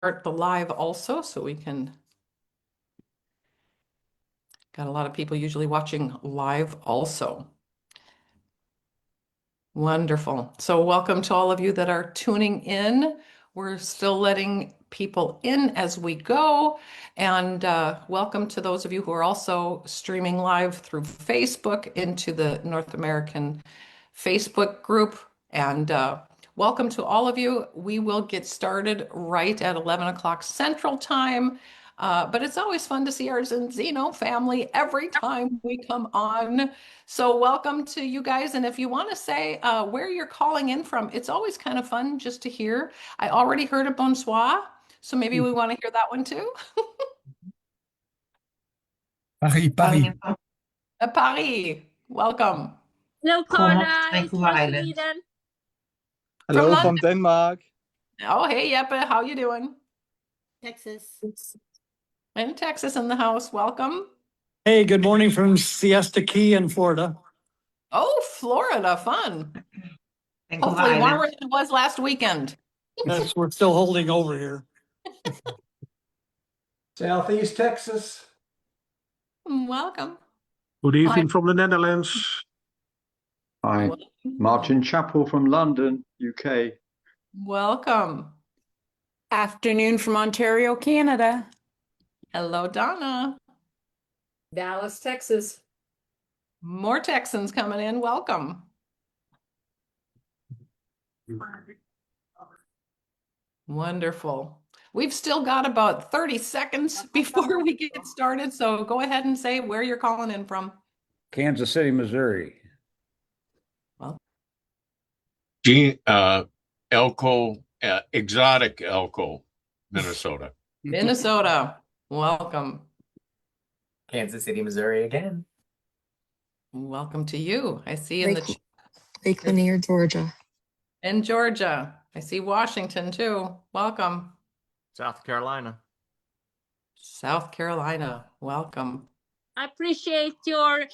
the live also so we can. Got a lot of people usually watching live also. Wonderful. So welcome to all of you that are tuning in. We're still letting people in as we go. And welcome to those of you who are also streaming live through Facebook into the North American Facebook group. And welcome to all of you. We will get started right at 11 o'clock Central Time. But it's always fun to see our Zeno family every time we come on. So welcome to you guys. And if you want to say where you're calling in from, it's always kind of fun just to hear. I already heard a bonsoir, so maybe we want to hear that one too. Paris. Paris, welcome. Hello, Carla. It's from Sweden. Hello from Denmark. Oh, hey, Jeppe, how you doing? Texas. In Texas in the house, welcome. Hey, good morning from Siesta Key in Florida. Oh, Florida, fun. Hopefully warmer than it was last weekend. Yes, we're still holding over here. Southeast Texas. Welcome. Good evening from the Netherlands. Hi, Martin Chappell from London, UK. Welcome. Afternoon from Ontario, Canada. Hello, Donna. Dallas, Texas. More Texans coming in. Welcome. Wonderful. We've still got about 30 seconds before we get started, so go ahead and say where you're calling in from. Kansas City, Missouri. Well, Elko, exotic Elko, Minnesota. Minnesota, welcome. Kansas City, Missouri again. Welcome to you. I see in the Lake Lanier, Georgia. in Georgia. I see Washington too. Welcome. South Carolina. South Carolina, welcome. I appreciate your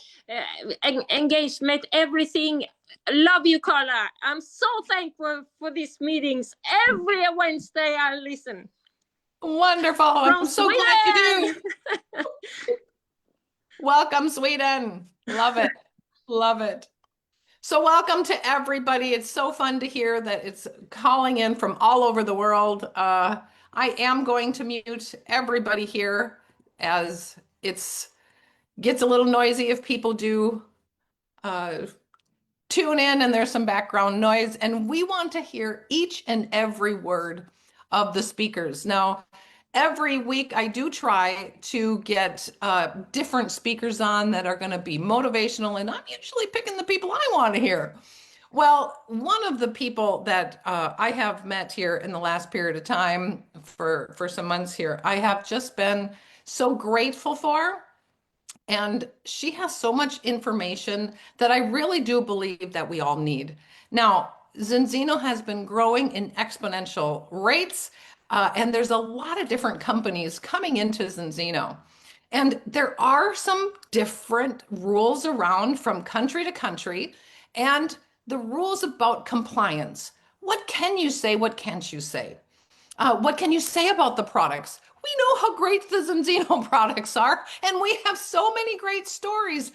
engagement, everything. Love you, Carla. I'm so thankful for these meetings. Every Wednesday I listen. Wonderful. I'm so glad you do. Welcome, Sweden. Love it. Love it. So welcome to everybody. It's so fun to hear that it's calling in from all over the world. I am going to mute everybody here as it's gets a little noisy if people do tune in and there's some background noise. And we want to hear each and every word of the speakers. Now, every week I do try to get different speakers on that are going to be motivational, and I'm usually picking the people I want to hear. Well, one of the people that I have met here in the last period of time for some months here, I have just been so grateful for. And she has so much information that I really do believe that we all need. Now, Zinzino has been growing in exponential rates, and there's a lot of different companies coming into Zinzino. And there are some different rules around from country to country, and the rules about compliance. What can you say? What can't you say? What can you say about the products? We know how great the Zinzino products are, and we have so many great stories,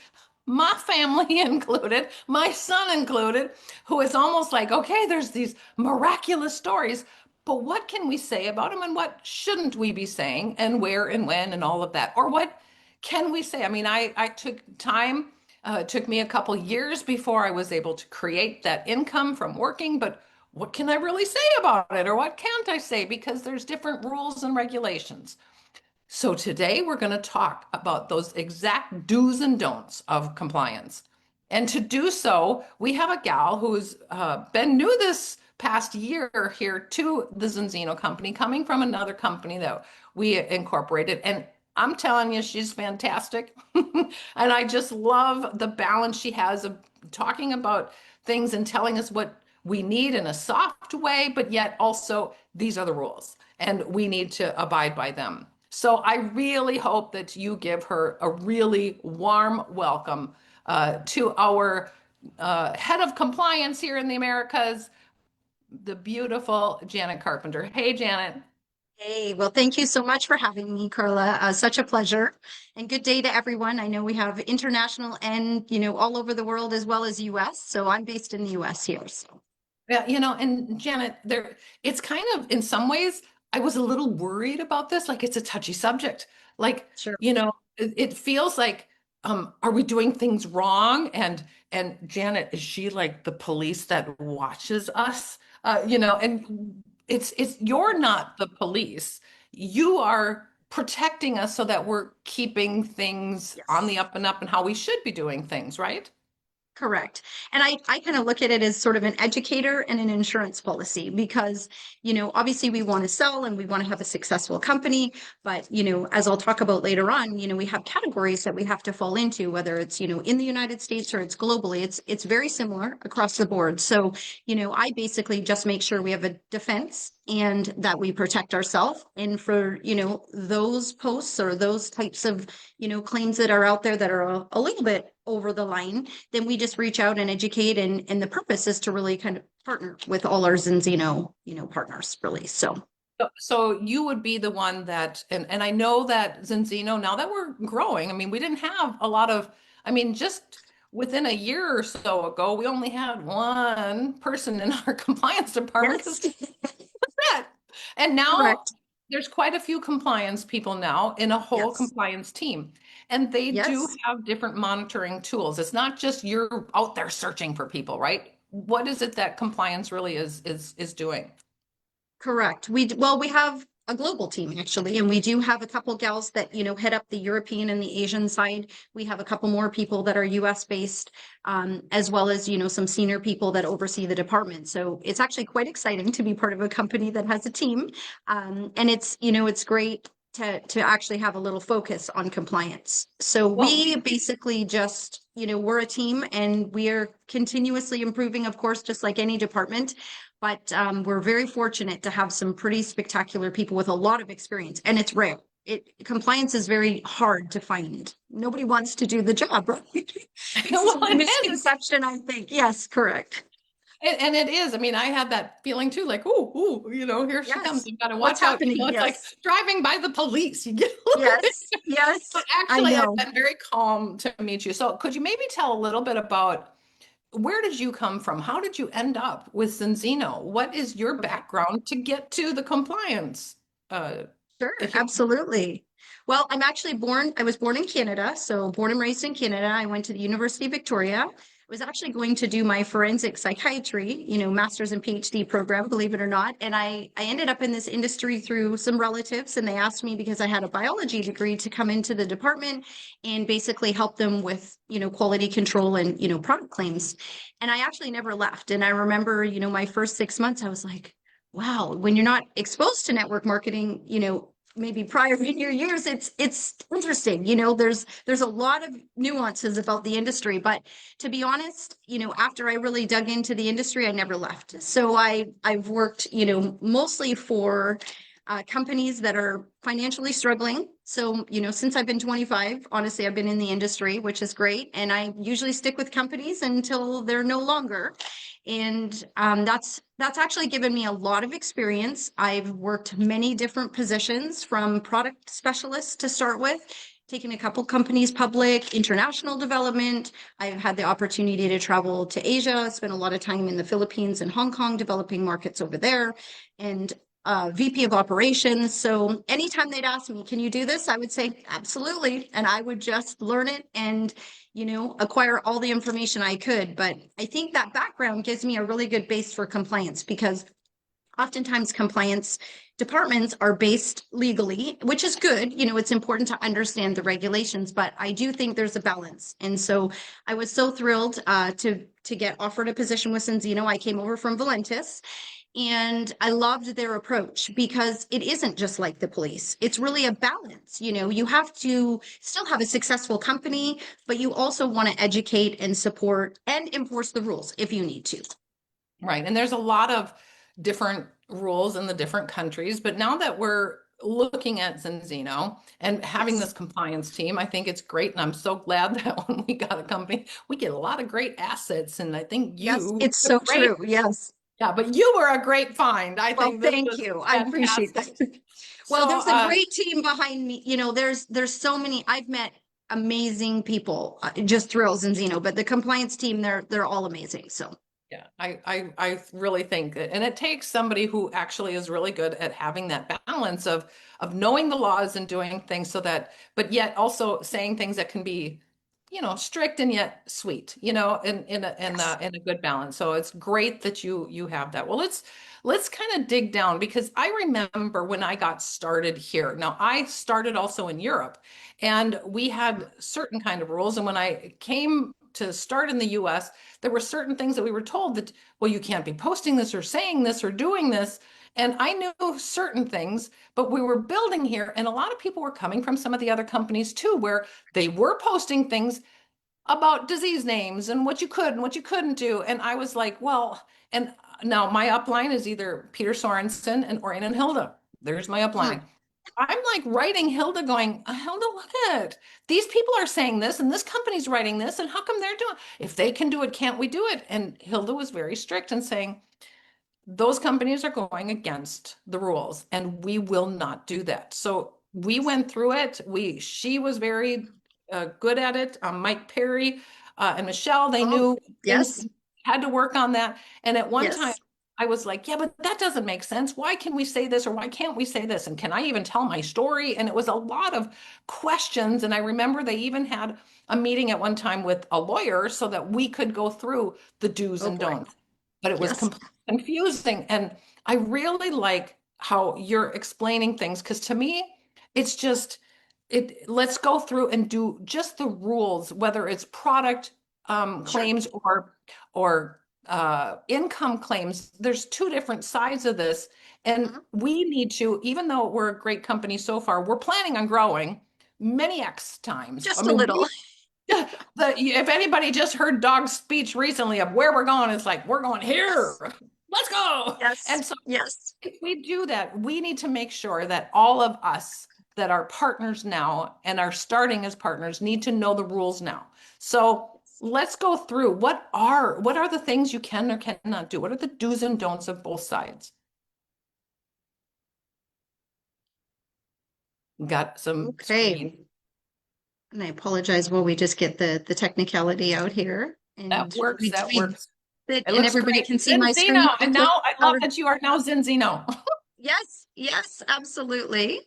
my family included, my son included, who is almost like, okay, there's these miraculous stories, but what can we say about them and what shouldn't we be saying and where and when and all of that? Or what can we say? I mean, I took time, it took me a couple years before I was able to create that income from working, but what can I really say about it or what can't I say? Because there's different rules and regulations. So today we're going to talk about those exact do's and don'ts of compliance. And to do so, we have a gal who's been new this past year here to the Zinzino company, coming from another company that we incorporated. And I'm telling you, she's fantastic. And I just love the balance she has of talking about things and telling us what we need in a soft way, but yet also these are the rules and we need to abide by them. So I really hope that you give her a really warm welcome to our head of compliance here in the Americas, the beautiful Janet Carpenter. Hey, Janet. Hey, well, thank you so much for having me, Carla. Such a pleasure. And good day to everyone. I know we have international and, all over the world as well as US. So I'm based in the US here. So Yeah, and Janet, it's kind of, in some ways, I was a little worried about this. Like, it's a touchy subject. Like, sure. it feels like, are we doing things wrong? And Janet, is she like the police that watches us? And you're not the police. You are protecting us so that we're keeping things on the up and up and how we should be doing things, right? Correct. And I kind of look at it as sort of an educator and an insurance policy because, obviously we want to sell and we want to have a successful company. But, as I'll talk about later on, we have categories that we have to fall into, whether it's, in the United States or it's globally. It's very similar across the board. So, I basically just make sure we have a defense and that we protect ourselves. And for, those posts or those types of, claims that are out there that are a little bit over the line, then we just reach out and educate. And the purpose is to really kind of partner with all our Zinzino, partners, really. So you would be the one that, and I know that Zinzino, now that we're growing, I mean, we didn't have a lot of, I mean, just within a year or so ago, we only had one person in our compliance department. Yes. That. And now Correct. there's quite a few compliance people now in a whole Yes. compliance team. And they do Yes. have different monitoring tools. It's not just you're out there searching for people, right? What is it that compliance really is doing? Correct. We have a global team actually, and we do have a couple gals that head up the European and the Asian side. We have a couple more people that are US based, as well as some senior people that oversee the department. So it's actually quite exciting to be part of a company that has a team, and it's great to actually have a little focus on compliance. So we basically just we're a team, and we are continuously improving, of course, just like any department. But we're very fortunate to have some pretty spectacular people with a lot of experience, and it's rare. Compliance is very hard to find. Nobody wants to do the job, right? Well, It's a misconception, I think. Yes, correct. And it is. I mean, I had that feeling too, like, ooh, here she comes. You've got to watch What's out. happening? It's like Yes. driving by the police. You get a little bit. Yes, yes. But I actually, I've know. been very calm to meet you. So could you maybe tell a little bit about where did you come from? How did you end up with Zinzino? What is your background to get to the compliance? Sure, absolutely. Well, I was born in Canada, so born and raised in Canada. I went to the University of Victoria. I was actually going to do my forensic psychiatry, master's and PhD program, believe it or not. And I ended up in this industry through some relatives, and they asked me, because I had a biology degree, to come into the department and basically help them with, quality control and, product claims. And I actually never left. And I remember, my first 6 months, I was like, wow, when you're not exposed to network marketing, maybe prior in your years, it's interesting. There's a lot of nuances about the industry, but to be honest, after I really dug into the industry, I never left. So I've worked, mostly for companies that are financially struggling. So, since I've been 25, honestly, I've been in the industry, which is great. And I usually stick with companies until they're no longer. And that's actually given me a lot of experience. I've worked many different positions, from product specialist to start with, taking a couple companies public, international development. I've had the opportunity to travel to Asia, spent a lot of time in the Philippines and Hong Kong, developing markets over there, and VP of operations. So anytime they'd ask me, can you do this? I would say, absolutely. And I would just learn it and, acquire all the information I could. But I think that background gives me a really good base for compliance, because oftentimes compliance departments are based legally, which is good. It's important to understand the regulations, but I do think there's a balance. And so I was so thrilled to get offered a position with Zinzino. I came over from Valentis, and I loved their approach, because it isn't just like the police. It's really a balance. You have to still have a successful company, but you also want to educate and support and enforce the rules if you need to. Right. And there's a lot of different rules in the different countries. But now that we're looking at Zinzino and having this compliance team, I think it's great. And I'm so glad that when we got a company, we get a lot of great assets. And I think Yes, it's so true. Yes. Yeah, but you were a great find. I Well, think this thank was you. I appreciate that. fantastic. Well, So, there's a great team behind me. You know, there's so many. I've met amazing people just through Zinzino, but the compliance team, they're all amazing. So yeah, I really think that, and it takes somebody who actually is really good at having that balance of knowing the laws and doing things so that, but yet also saying things that can be, strict and yet sweet, in a good balance. So it's great that you have that. Well, let's kind of dig down because I remember when I got started here. Now I started also in Europe, and we had certain kind of rules. And when I came to start in the US, there were certain things that we were told that, well, you can't be posting this or saying this or doing this. And I knew certain things, but we were building here. And a lot of people were coming from some of the other companies too, where they were posting things about disease names and what you could and what you couldn't do. And I was like, well, and now my upline is either Peter Sorensen and Orion and Hilda. There's my upline. I'm like writing Hilda going, Hilda, look at it. These people are saying this and this company's writing this. And how come they're doing, if they can do it, can't we do it? And Hilda was very strict and saying, those companies are going against the rules and we will not do that. So we went through it. She was very good at it. Mike Perry and Michelle, they knew yes, had to work on that. And at one time, yes. I was like, yeah, but that doesn't make sense. Why can we say this or why can't we say this? And can I even tell my story? And it was a lot of questions. And I remember they even had a meeting at one time with a lawyer so that we could go through the do's and don'ts. But it was Yes. confusing. And I really like how you're explaining things because to me, it's just let's go through and do just the rules, whether it's product claims or income claims. There's two different sides of this. And we need to, even though we're a great company so far, we're planning on growing many X times. Just a little. If anybody just heard Dog's speech recently of where we're going, it's like, we're going here. Let's go. Yes. And so yes. if we do that, we need to make sure that all of us that are partners now and are starting as partners need to know the rules now. So let's go through what are the things you can or cannot do? What are the do's and don'ts of both sides? Got some. Okay. And I apologize while we just get the technicality out here. And that works. That works. And everybody can see my screen. And now I love that you are now Zinzino. Yes, yes, absolutely.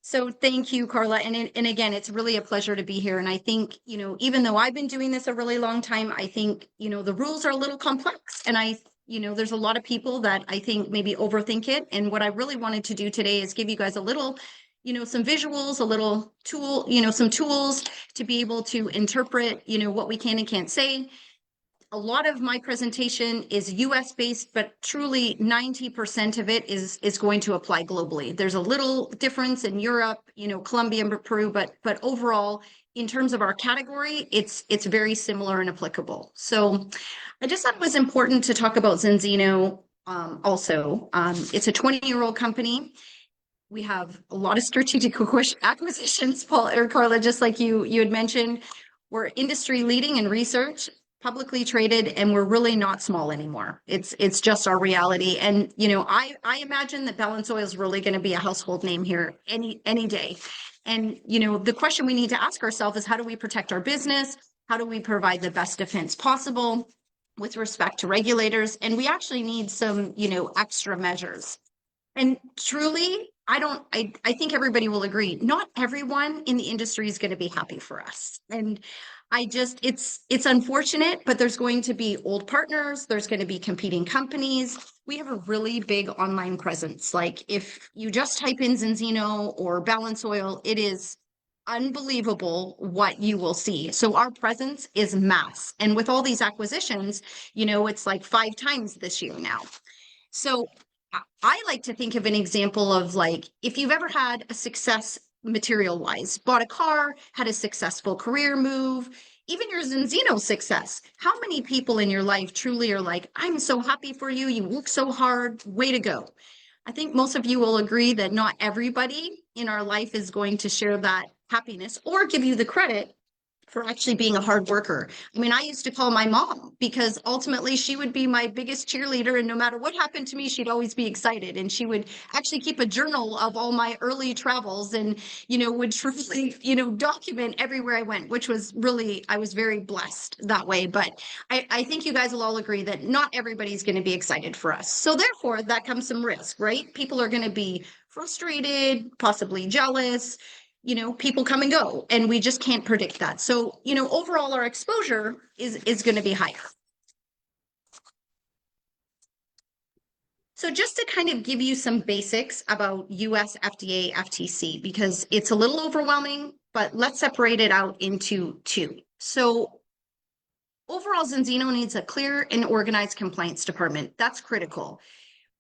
So thank you, Carla. And again, it's really a pleasure to be here. And I think, even though I've been doing this a really long time, I think, the rules are a little complex. And there's a lot of people that I think maybe overthink it. And what I really wanted to do today is give you guys a little, some visuals, a little tool, some tools to be able to interpret, what we can and can't say. A lot of my presentation is US based, but truly 90% of it is going to apply globally. There's a little difference in Europe, Colombia and Peru, but overall, in terms of our category, it's very similar and applicable. So I just thought it was important to talk about Zinzino also. It's a 20-year-old company. We have a lot of strategic acquisitions, Paul or Carla, just like you had mentioned. We're industry leading in research, publicly traded, and we're really not small anymore. It's just our reality. And I imagine that Balance Oil is really going to be a household name here any day. And the question we need to ask ourselves is, how do we protect our business? How do we provide the best defense possible with respect to regulators? And we actually need some extra measures. And truly, I think everybody will agree, not everyone in the industry is going to be happy for us. And it's unfortunate, but there's going to be old partners, there's going to be competing companies. We have a really big online presence. Like if you just type in Zinzino or Balance Oil, it is unbelievable what you will see. So our presence is mass. And with all these acquisitions, it's like 5 times this year now. So I like to think of an example of like, if you've ever had a success material wise, bought a car, had a successful career move, even your Zinzino success, how many people in your life truly are like, I'm so happy for you. You work so hard. Way to go. I think most of you will agree that not everybody in our life is going to share that happiness or give you the credit for actually being a hard worker. I mean, I used to call my mom because ultimately she would be my biggest cheerleader. And no matter what happened to me, she'd always be excited. And she would actually keep a journal of all my early travels and, would truly, document everywhere I went, which was really, I was very blessed that way. But I think you guys will all agree that not everybody's going to be excited for us. So therefore, that comes some risk, right? People are going to be frustrated, possibly jealous. People come and go, and we just can't predict that. So, overall, our exposure is going to be higher. So just to kind of give you some basics about US FDA, FTC, because it's a little overwhelming, but let's separate it out into two. So overall, Zinzino needs a clear and organized compliance department. That's critical.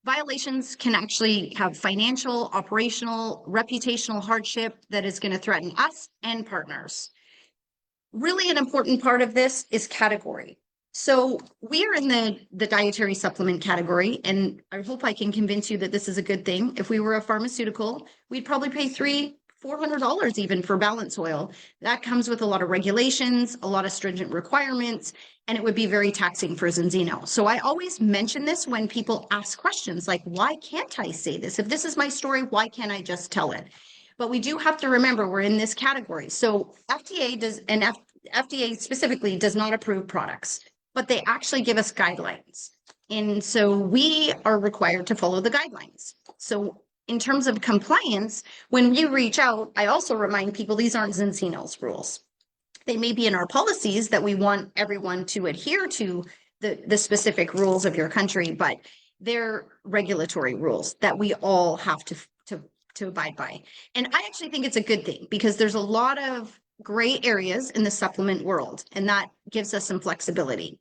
Violations can actually have financial, operational, reputational hardship that is going to threaten us and partners. Really an important part of this is category. So we are in the dietary supplement category, and I hope I can convince you that this is a good thing. If we were a pharmaceutical, we'd probably pay $300-400 even for balance oil. That comes with a lot of regulations, a lot of stringent requirements, and it would be very taxing for Zinzino. So I always mention this when people ask questions like, why can't I say this? If this is my story, why can't I just tell it? But we do have to remember we're in this category. So FDA specifically does not approve products, but they actually give us guidelines. And so we are required to follow the guidelines. So in terms of compliance, when we reach out, I also remind people these aren't Zinzino's rules. They may be in our policies that we want everyone to adhere to the specific rules of your country, but they're regulatory rules that we all have to abide by. And I actually think it's a good thing because there's a lot of gray areas in the supplement world, and that gives us some flexibility.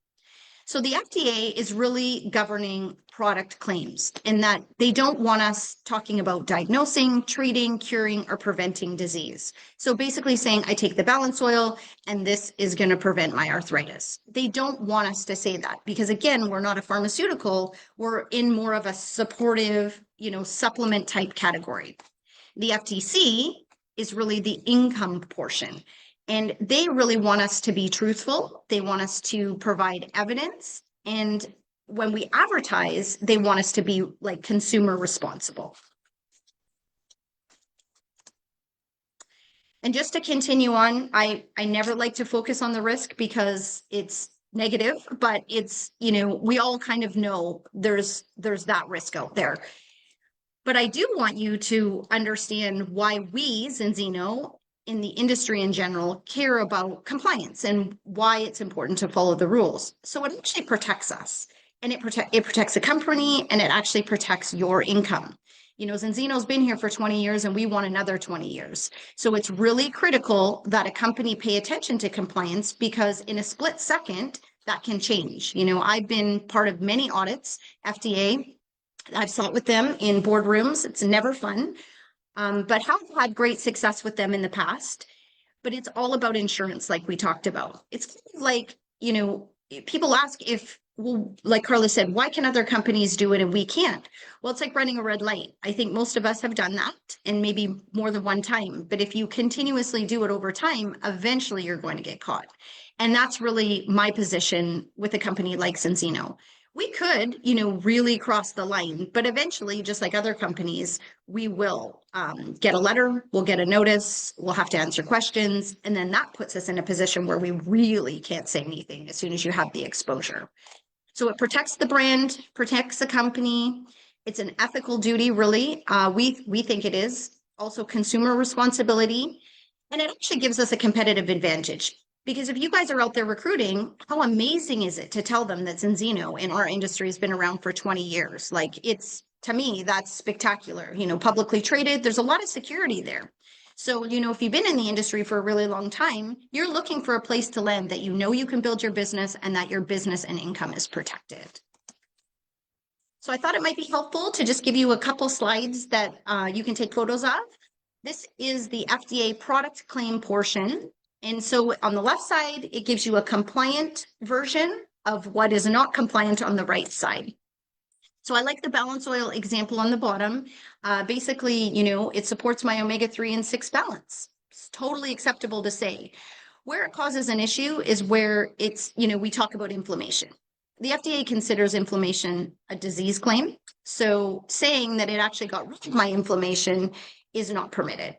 So the FDA is really governing product claims in that they don't want us talking about diagnosing, treating, curing, or preventing disease. So basically saying, I take the balance oil and this is going to prevent my arthritis. They don't want us to say that because, again, we're not a pharmaceutical. We're in more of a supportive, supplement type category. The FTC is really the income portion. And they really want us to be truthful. They want us to provide evidence. And when we advertise, they want us to be like consumer responsible. And just to continue on, I never like to focus on the risk because it's negative, but it's, we all kind of know there's that risk out there. But I do want you to understand why we, Zinzino, in the industry in general, care about compliance and why it's important to follow the rules. So it actually protects us, and it protects the company, and it actually protects your income. Zinzino's been here for 20 years, and we want another 20 years. So it's really critical that a company pay attention to compliance because in a split second, that can change. I've been part of many audits, FDA. I've sat with them in boardrooms. It's never fun. But have had great success with them in the past. But it's all about insurance, like we talked about. It's kind of like, people ask if, well, like Carla said, why can other companies do it and we can't? Well, it's like running a red light. I think most of us have done that and maybe more than one time. But if you continuously do it over time, eventually you're going to get caught. And that's really my position with a company like Zinzino. We could, really cross the line, but eventually, just like other companies, we will get a letter, we'll get a notice, we'll have to answer questions, and then that puts us in a position where we really can't say anything as soon as you have the exposure. So it protects the brand, protects the company. It's an ethical duty, really. We think it is. Also consumer responsibility, and it actually gives us a competitive advantage. Because if you guys are out there recruiting, how amazing is it to tell them that Zinzino in our industry has been around for 20 years? Like to me, that's spectacular. Publicly traded, there's a lot of security there. So, if you've been in the industry for a really long time, you're looking for a place to land that you can build your business and that your business and income is protected. So I thought it might be helpful to just give you a couple slides that you can take photos of. This is the FDA product claim portion. And so on the left side, it gives you a compliant version of what is not compliant on the right side. So I like the balance oil example on the bottom. Basically, it supports my omega-3 and 6 balance. It's totally acceptable to say. Where it causes an issue is where it's, we talk about inflammation. The FDA considers inflammation a disease claim. So saying that it actually got rid of my inflammation is not permitted.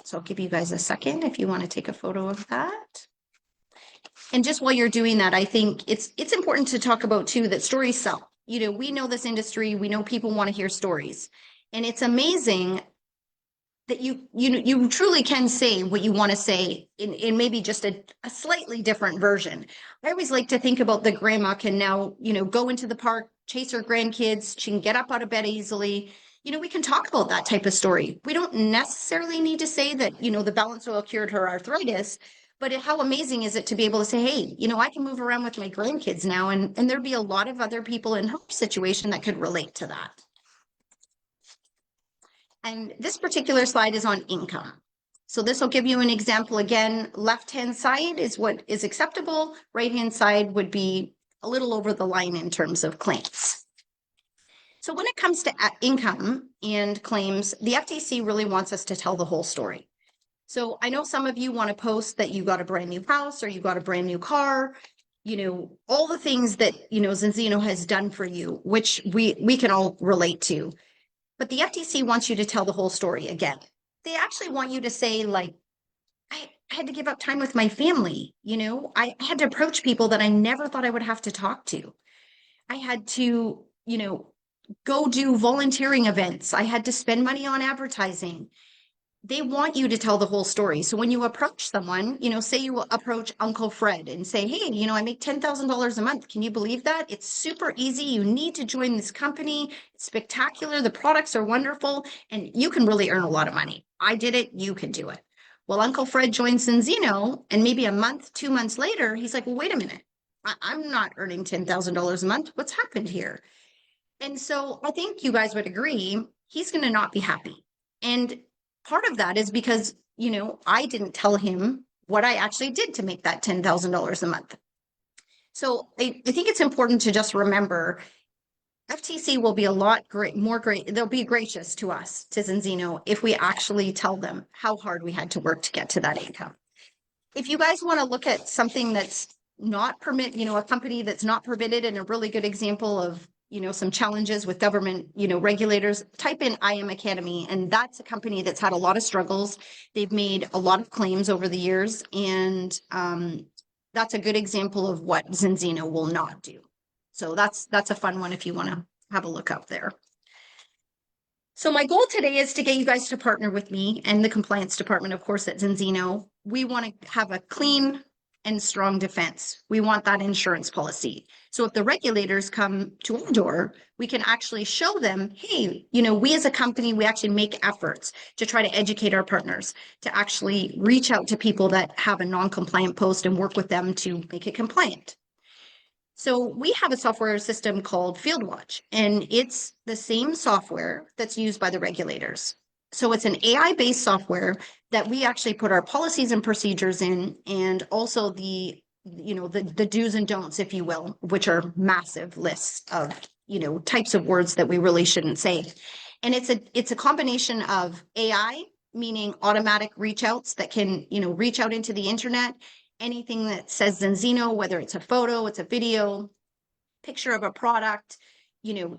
So I'll give you guys a second if you want to take a photo of that. And just while you're doing that, I think it's important to talk about too that stories sell. We know this industry, we know people want to hear stories. And it's amazing that you truly can say what you want to say in maybe just a slightly different version. I always like to think about the grandma can now, go into the park, chase her grandkids, she can get up out of bed easily. We can talk about that type of story. We don't necessarily need to say that, the balance oil cured her arthritis, but how amazing is it to be able to say, hey, I can move around with my grandkids now, and there'd be a lot of other people in her situation that could relate to that. And this particular slide is on income. So this will give you an example. Again, left-hand side is what is acceptable. Right-hand side would be a little over the line in terms of claims. So when it comes to income and claims, the FTC really wants us to tell the whole story. So I know some of you want to post that you got a brand new house or you got a brand new car, all the things that, Zinzino has done for you, which we can all relate to. But the FTC wants you to tell the whole story again. They actually want you to say, like, I had to give up time with my family. I had to approach people that I never thought I would have to talk to. I had to, go do volunteering events. I had to spend money on advertising. They want you to tell the whole story. So when you approach someone, say you approach Uncle Fred and say, hey, I make $10,000 a month. Can you believe that? It's super easy. You need to join this company. It's spectacular. The products are wonderful and you can really earn a lot of money. I did it. You can do it. Well, Uncle Fred joins Zinzino and maybe a month, 2 months later, he's like, well, wait a minute. I'm not earning $10,000 a month. What's happened here? And so I think you guys would agree, he's going to not be happy. And part of that is because, I didn't tell him what I actually did to make that $10,000 a month. So I think it's important to just remember FTC will be a lot they'll be gracious to us, to Zinzino, if we actually tell them how hard we had to work to get to that income. If you guys want to look at something that's not a company that's not permitted, and a really good example of some challenges with government, regulators, type in IM Academy. And that's a company that's had a lot of struggles. They've made a lot of claims over the years. And that's a good example of what Zinzino will not do. So that's a fun one if you want to have a look up there. So my goal today is to get you guys to partner with me and the compliance department, of course, at Zinzino. We want to have a clean and strong defense. We want that insurance policy. So if the regulators come to our door, we can actually show them, hey, we as a company, we actually make efforts to try to educate our partners, to actually reach out to people that have a non-compliant post and work with them to make it compliant. So we have a software system called FieldWatch, and it's the same software that's used by the regulators. So it's an AI-based software that we actually put our policies and procedures in, and also the do's and don'ts, if you will, which are massive lists of, types of words that we really shouldn't say. And it's a combination of AI, meaning automatic reach outs that can, reach out into the internet, anything that says Zinzino, whether it's a photo, it's a video, picture of a product,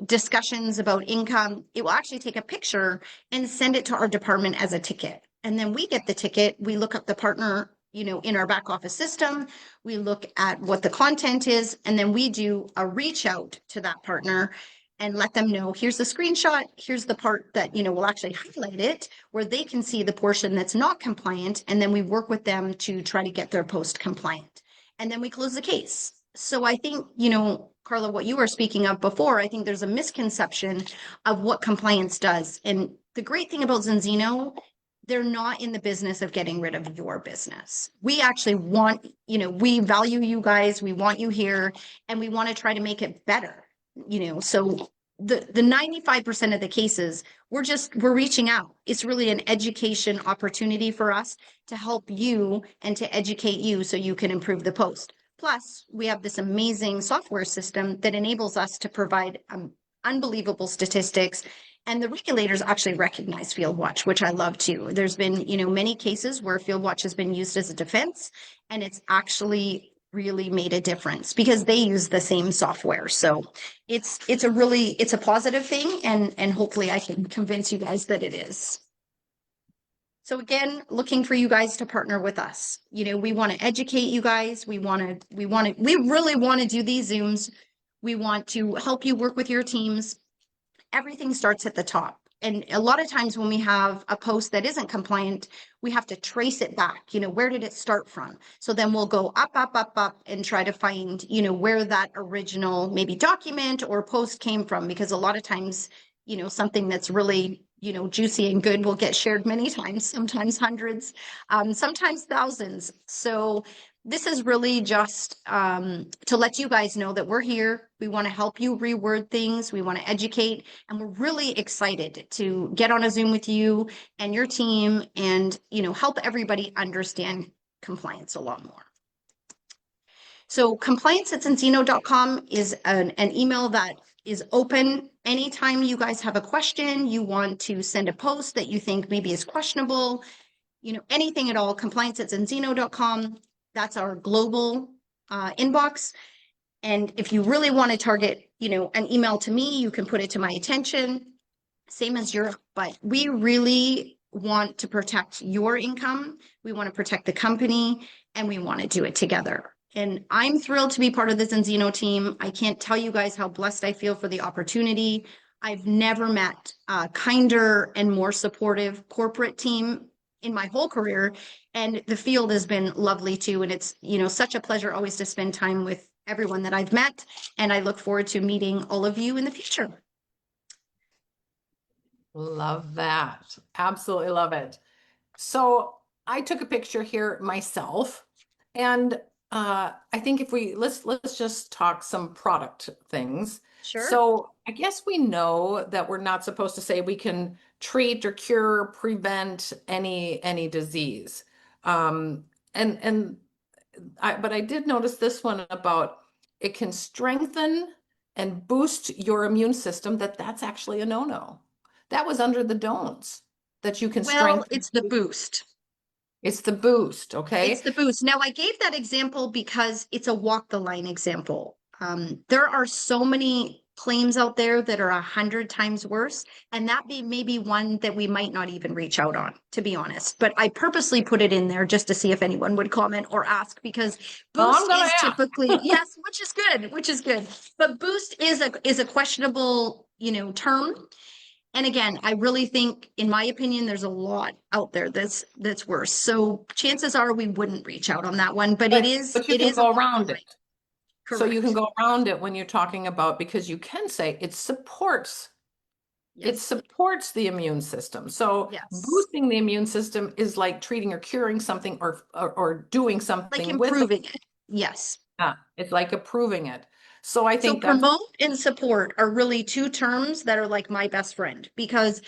discussions about income, it will actually take a picture and send it to our department as a ticket. And then we get the ticket, we look up the partner, in our back office system, we look at what the content is, and then we do a reach out to that partner and let them know, here's the screenshot, here's the part that, will actually highlight it, where they can see the portion that's not compliant, and then we work with them to try to get their post compliant. And then we close the case. So I think, Carla, what you were speaking of before, I think there's a misconception of what compliance does. And the great thing about Zinzino, they're not in the business of getting rid of your business. We actually want, we value you guys, we want you here, and we want to try to make it better. So the 95% of the cases, we're reaching out. It's really an education opportunity for us to help you and to educate you so you can improve the post. Plus, we have this amazing software system that enables us to provide unbelievable statistics And the regulators actually recognize FieldWatch, which I love too. There's been, many cases where FieldWatch has been used as a defense, and it's actually really made a difference because they use the same software. So it's a positive thing, and hopefully I can convince you guys that it is. So again, looking for you guys to partner with us. We want to educate you guys. We really want to do these Zooms. We want to help you work with your teams. Everything starts at the top. And a lot of times when we have a post that isn't compliant, we have to trace it back. Where did it start from? So then we'll go up, up, up, up and try to find, where that original maybe document or post came from, because a lot of times, something that's really, juicy and good will get shared many times, sometimes hundreds, sometimes thousands. So this is really just to let you guys know that we're here. We want to help you reword things. We want to educate, and we're really excited to get on a Zoom with you and your team and, help everybody understand compliance a lot more. So compliance@enzino.com is an email that is open. Anytime you guys have a question, you want to send a post that you think maybe is questionable, anything at all, compliance@enzino.com. That's our global inbox. And if you really want to target, an email to me, you can put it to my attention, same as Europe. But we really want to protect your income. We want to protect the company, and we want to do it together. And I'm thrilled to be part of the Enzino team. I can't tell you guys how blessed I feel for the opportunity. I've never met a kinder and more supportive corporate team in my whole career. And the field has been lovely too. And it's, such a pleasure always to spend time with everyone that I've met. And I look forward to meeting all of you in the future. Love that. Absolutely love it. So I took a picture here myself, and I think if let's just talk some product things. Sure. So I guess we know that we're not supposed to say we can treat or cure, prevent any disease. But I did notice this one about it can strengthen and boost your immune system. That's actually a no-no. That was under the don'ts, that you can strengthen. Well, it's the boost. It's the boost, okay? It's the boost. Now, I gave that example because it's a walk the line example. There are so many claims out there that are 100 times worse, and that may be one that we might not even reach out on, to be honest. But I purposely put it in there just to see if anyone would comment or ask, because boost is typically yes, which is good. But boost is a questionable, term. And again, I really think, in my opinion, there's a lot out there that's worse. So chances are we wouldn't reach out on that one, but it is. But you can go around it. Correct. So you can go around it when you're talking about, because you can say it supports. Yes. It supports the immune system. So Yes. boosting the immune system is like treating or curing something or doing something Like with improving it. Yes. Yeah, it's like approving it. So I think promote and support are really two terms that are like my best friend, because,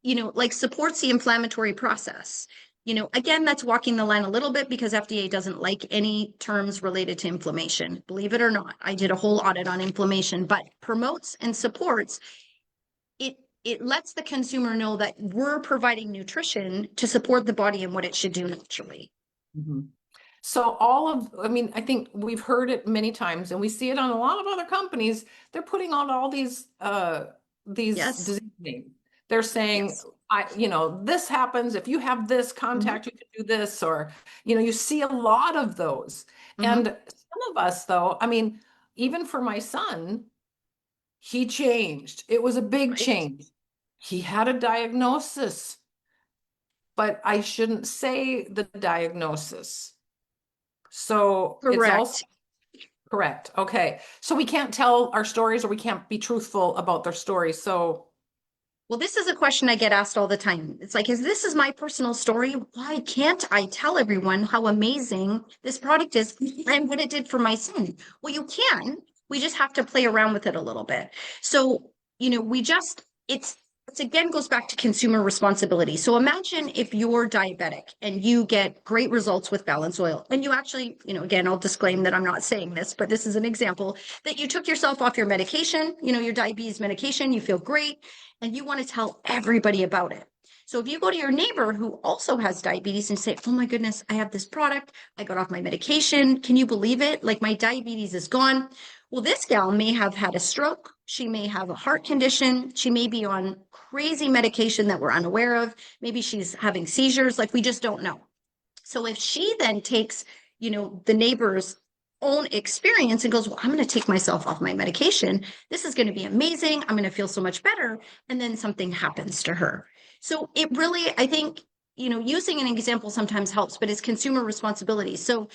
like supports the inflammatory process. Again, that's walking the line a little bit, because FDA doesn't like any terms related to inflammation. Believe it or not, I did a whole audit on inflammation, but promotes and supports. It lets the consumer know that we're providing nutrition to support the body and what it should do naturally. Mm-hmm. So I think we've heard it many times, and we see it on a lot of other companies. They're putting on all these Yes. disease names. They're saying, Yes. This happens if you have this contact, you can do this, or, you see a lot of those. And some of us, though, even for my son, he changed. It was a big change. He had a diagnosis, but I shouldn't say the diagnosis. So Correct. It's also correct. Okay. So we can't tell our stories, or we can't be truthful about their stories. So, well, this is a question I get asked all the time. It's like, this is my personal story. Why can't I tell everyone how amazing this product is and what it did for my son? Well, you can. We just have to play around with it a little bit. So, This again goes back to consumer responsibility. So imagine if you're diabetic and you get great results with Balance Oil, and you actually, again, I'll disclaim that I'm not saying this, but this is an example that you took yourself off your medication, your diabetes medication, you feel great, and you want to tell everybody about it. So if you go to your neighbor who also has diabetes and say, oh my goodness, I have this product, I got off my medication, can you believe it? Like my diabetes is gone. Well, this gal may have had a stroke. She may have a heart condition. She may be on crazy medication that we're unaware of. Maybe she's having seizures, like we just don't know. So if she then takes, the neighbor's own experience and goes, well, I'm going to take myself off my medication. This is going to be amazing. I'm going to feel so much better. And then something happens to her. So it really, I think, using an example sometimes helps, but it's consumer responsibility. So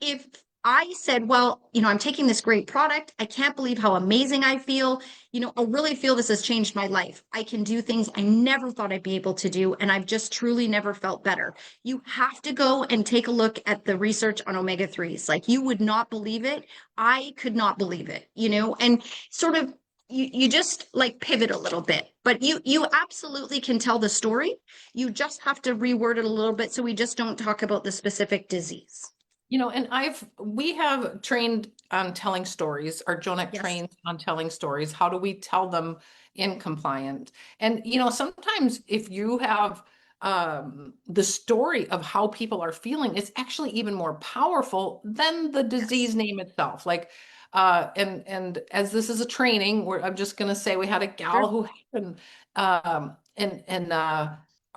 if I said, well, I'm taking this great product. I can't believe how amazing I feel. I really feel this has changed my life. I can do things I never thought I'd be able to do. And I've just truly never felt better. You have to go and take a look at the research on omega-3s. Like you would not believe it. I could not believe it, and sort of you just like pivot a little bit, but you absolutely can tell the story. You just have to reword it a little bit so we just don't talk about the specific disease. And we have trained on telling stories. Our Jonek Yes. trains on telling stories. How do we tell them in compliant? And, sometimes if you have the story of how people are feeling, it's actually even more powerful than the disease name itself. Like, and as this is a training, I'm just going to say we had a gal who had an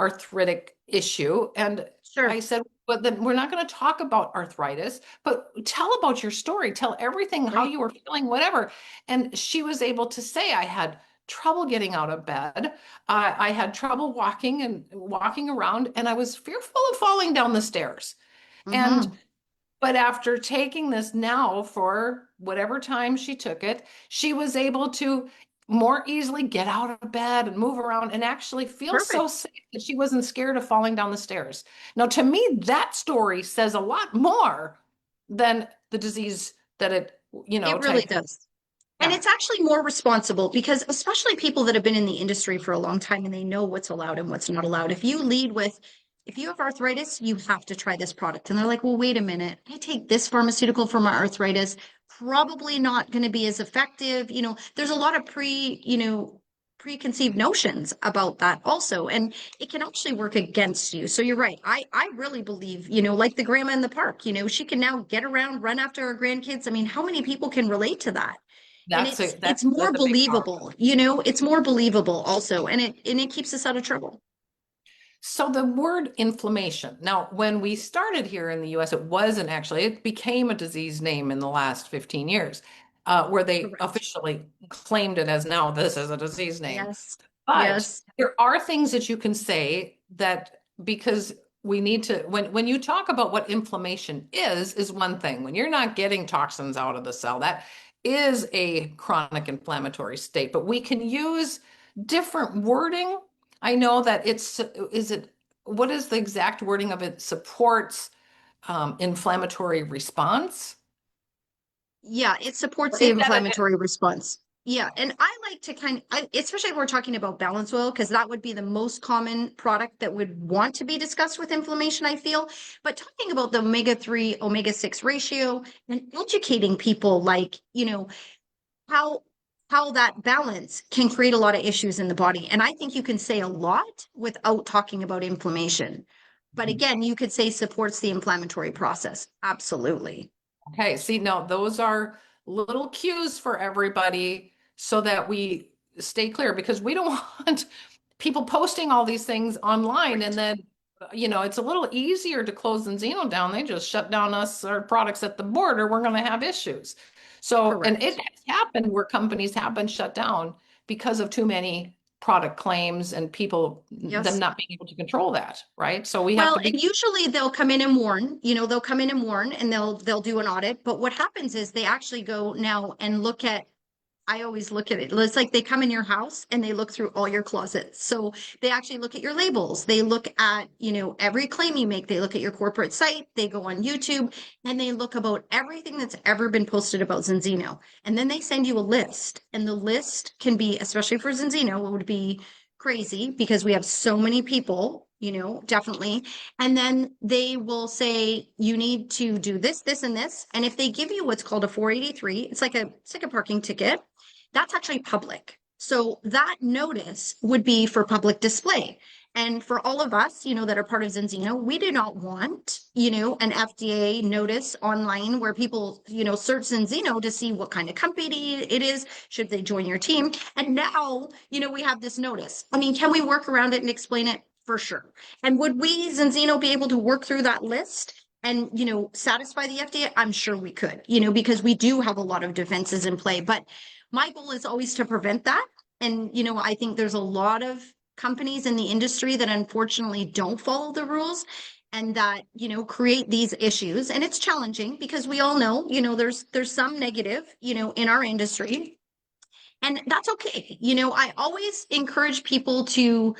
arthritic issue. And I said, but then we're not going to talk about arthritis, but tell about your story. Tell everything, how you were feeling, whatever. And she was able to say, I had trouble getting out of bed. I had trouble walking around, and I was fearful of falling down the stairs. But after taking this now for whatever time she took it, she was able to more easily get out of bed and move around and actually feel so safe that she wasn't scared of falling down the stairs. Now, to me, that story says a lot more than the disease that it really does. And it's actually more responsible because especially people that have been in the industry for a long time and they know what's allowed and what's not allowed. If you lead with, if you have arthritis, you have to try this product. And they're like, well, wait a minute. I take this pharmaceutical for my arthritis, probably not going to be as effective. There's a lot of preconceived notions about that also. And it can actually work against you. So you're right. I really believe, like the grandma in the park, she can now get around, run after her grandkids. I mean, how many people can relate to that? It's more believable, it's more believable also. And it keeps us out of trouble. So the word inflammation. Now, when we started here in the US, it wasn't actually, it became a disease name in the last 15 years, where they officially claimed it as now this is a disease name. Yes. But there are things that you can say that because we need to, when you talk about what inflammation is one thing. When you're not getting toxins out of the cell, that is a chronic inflammatory state, but we can use different wording. I know that what is the exact wording of it? Supports inflammatory response. Yeah, it supports the inflammatory response. Yeah, and I like to especially if we're talking about Balance Oil, because that would be the most common product that would want to be discussed with inflammation, I feel. But talking about the omega-3, omega-6 ratio and educating people like, how that balance can create a lot of issues in the body. And I think you can say a lot without talking about inflammation. But again, you could say supports the inflammatory process. Absolutely. Okay, see, now those are little cues for everybody so that we stay clear, because we don't want people posting all these things online and then, it's a little easier to close Enzino down. They just shut down our products at the border. We're going to have issues. So, and it has happened where companies have been shut down because of too many product claims and people, them not being able to control that, right? So we have to be. And usually they'll come in and warn, they'll come in and warn and they'll do an audit. But what happens is they actually go now and look at, I always look at it. It's like they come in your house and they look through all your closets. So they actually look at your labels. They look at, every claim you make. They look at your corporate site. They go on YouTube and they look about everything that's ever been posted about Enzino. And then they send you a list. And the list can be, especially for Enzino, it would be crazy because we have so many people, definitely. And then they will say, you need to do this, this, and this. And if they give you what's called a 483, it's like a parking ticket. That's actually public. So that notice would be for public display. And for all of us, that are part of Zinzino, we do not want, an FDA notice online where people, search Zinzino to see what kind of company it is, should they join your team. And now, we have this notice. I mean, can we work around it and explain it? For sure. And would we, Zinzino, be able to work through that list and, satisfy the FDA? I'm sure we could, because we do have a lot of defenses in play. But my goal is always to prevent that. And, I think there's a lot of companies in the industry that unfortunately don't follow the rules and that, create these issues. And it's challenging because we all know, there's some negative, in our industry. And that's okay. I always encourage people to,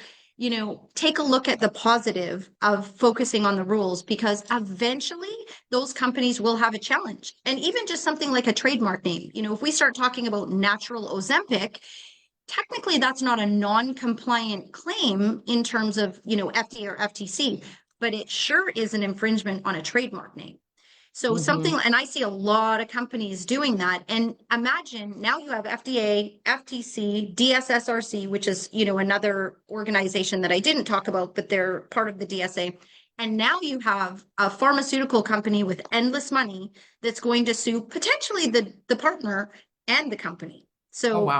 take a look at the positive of focusing on the rules, because eventually those companies will have a challenge. And even just something like a trademark name, if we start talking about natural Ozempic, technically that's not a non-compliant claim in terms of, FDA or FTC, but it sure is an infringement on a trademark name. So something, and I see a lot of companies doing that. And imagine now you have FDA, FTC, DSSRC, which is, another organization that I didn't talk about, but they're part of the DSA. And now you have a pharmaceutical company with endless money that's going to sue potentially the partner and the company. So,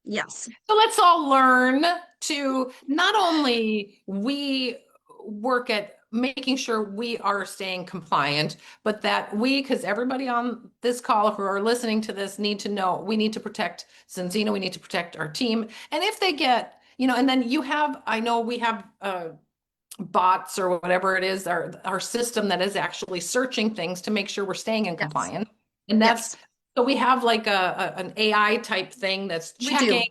yes. So let's all learn to not only we work at making sure we are staying compliant, but that because everybody on this call who are listening to this need to know we need to protect Zinzino, we need to protect our team. And if they get, and then I know we have bots or whatever it is, our system that is actually searching things to make sure we're staying in compliance. And that's, so we have like an AI type thing that's checking.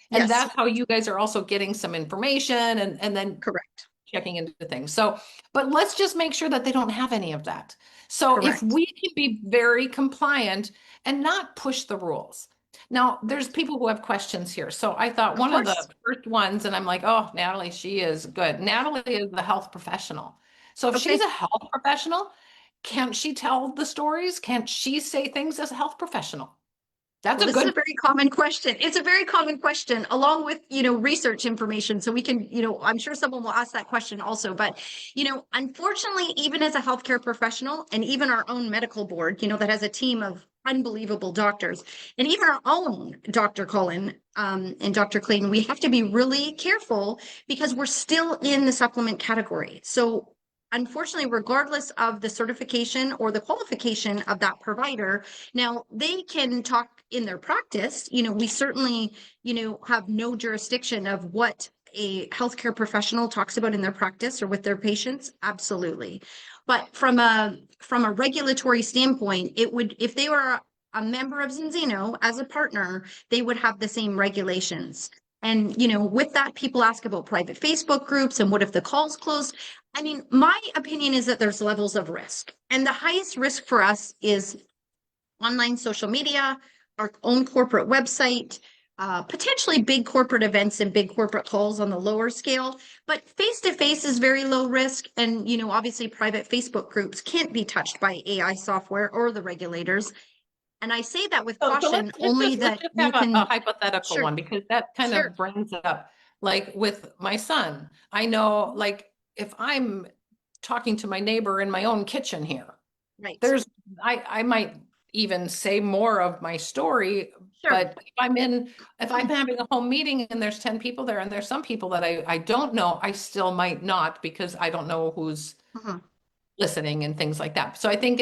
And that's how you guys are also getting some information and then correct checking into things. So, but let's just make sure that they don't have any of that. So if we can be very compliant and not push the rules. Now, there's people who have questions here. So I thought one of the first ones, and I'm like, oh, Natalie, she is good. Natalie is the health professional. So if she's a health professional, can't she tell the stories? Can't she say things as a health professional? This is a very common question. It's a very common question, along with, research information. So we can, I'm sure someone will ask that question also. But, unfortunately, even as a healthcare professional and even our own medical board, that has a team of unbelievable doctors, and even our own Dr. Cullen and Dr. Clayton, we have to be really careful because we're still in the supplement category. So unfortunately, regardless of the certification or the qualification of that provider, now they can talk in their practice. We certainly, have no jurisdiction of what a healthcare professional talks about in their practice or with their patients. Absolutely. But from a regulatory standpoint, it would, if they were a member of Zinzino as a partner, they would have the same regulations. And, with that, people ask about private Facebook groups and what if the call's closed? I mean, my opinion is that there's levels of risk. And the highest risk for us is online social media, our own corporate website, potentially big corporate events and big corporate calls on the lower scale. But face-to-face is very low risk. And, obviously private Facebook groups can't be touched by AI software or the regulators. And I say that with caution, let's just have a hypothetical one, because that kind of brings it up. Like with my son, I know, like if I'm talking to my neighbor in my own kitchen here, I might even say more of my story. But if I'm having a home meeting and there's 10 people there and there's some people that I don't know, I still might not, because I don't know who's listening and things like that. So I think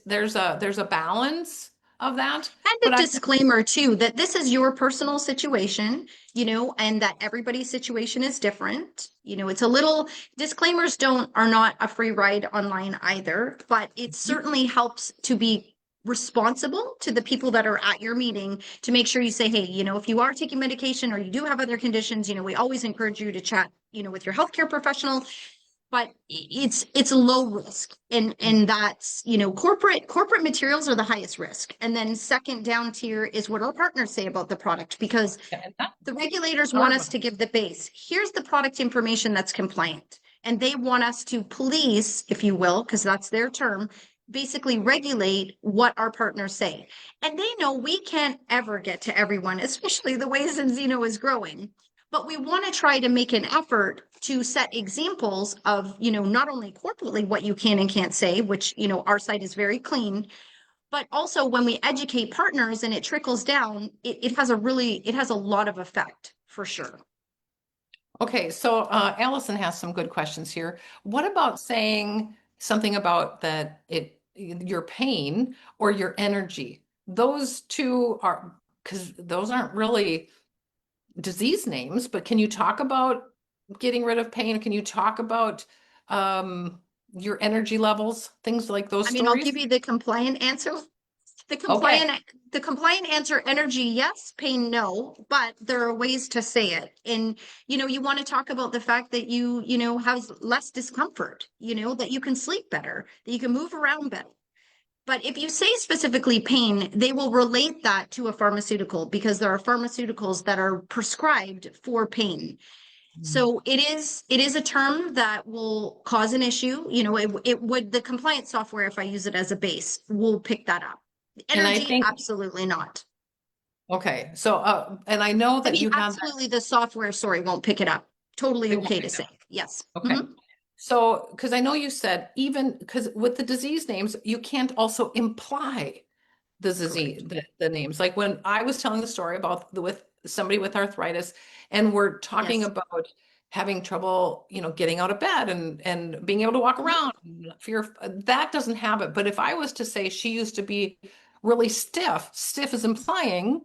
there's a balance of that. And a disclaimer too, that this is your personal situation, and that everybody's situation is different. It's a little, disclaimers are not a free ride online either, but it certainly helps to be responsible to the people that are at your meeting to make sure you say, hey, if you are taking medication or you do have other conditions, we always encourage you to chat, with your healthcare professional. but it's low risk, and that's, you know, corporate materials are the highest risk, and then second down tier is what our partners say about the product, because the regulators want us to give the base. Here's the product information that's compliant, and they want us to police, if you will, because that's their term, basically regulate what our partners say. And they know we can't ever get to everyone, especially the way Zinzino is growing. But we want to try to make an effort to set examples of, you know, not only corporately what you can and can't say, which, you know, our site is very clean, but also when we educate partners and it trickles down, it has a lot of effect for sure. Okay, so Allison has some good questions here. What about saying something about your pain or your energy? Those two are, because those aren't really disease names, but can you talk about getting rid of pain? Can you talk about your energy levels, things like those I mean, I'll stories? give you the compliant answer. The compliant answer, energy, yes, pain, no, but there are ways to say it. And, you know, you want to talk about the fact that you know, have less discomfort, you know, that you can sleep better, that you can move around better. But if you say specifically pain, they will relate that to a pharmaceutical, because there are pharmaceuticals that are prescribed for pain. So it is a term that will cause an issue. You know, it would, the compliance software, if I use it as a base, will pick that up. And I Energy, think, absolutely not. okay, so and I know I that mean, you have absolutely the software, sorry, won't pick it up. Totally It won't okay pick to it say. up. Yes. Okay. Mhm. So, because I know you said even because with the disease names, you can't also imply the disease, the names. Like when I was telling the story about with somebody with arthritis, and we're talking Yes. about having trouble, you know, getting out of bed and being able to walk Mhm. around, fear that doesn't have it. But if I was to say she used to be really stiff is implying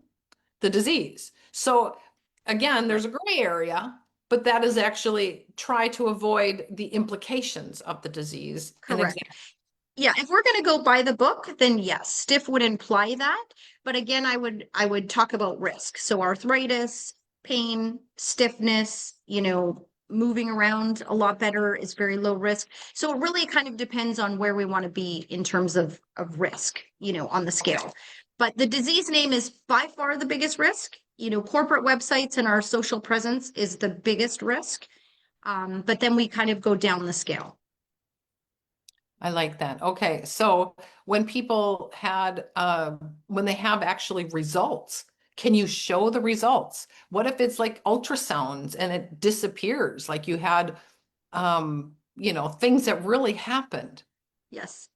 the disease. So again, there's a gray area, but that is actually try to avoid the implications of the disease. An Correct. example. Yeah, if we're going to go by the book, then yes, stiff would imply that. But again, I would talk about risk. So arthritis, pain, stiffness, you know, moving around a lot better is very low risk. So it really kind of depends on where we want to be in terms of risk, you know, on the scale. But the disease name is by far the biggest risk. You know, corporate websites and our social presence is the biggest risk. But then we kind of go down the scale. I like that. Okay, so when people when they have actually results, can you show the results? What if it's like ultrasounds and it disappears, like you had, you know, things that really happened? Yes.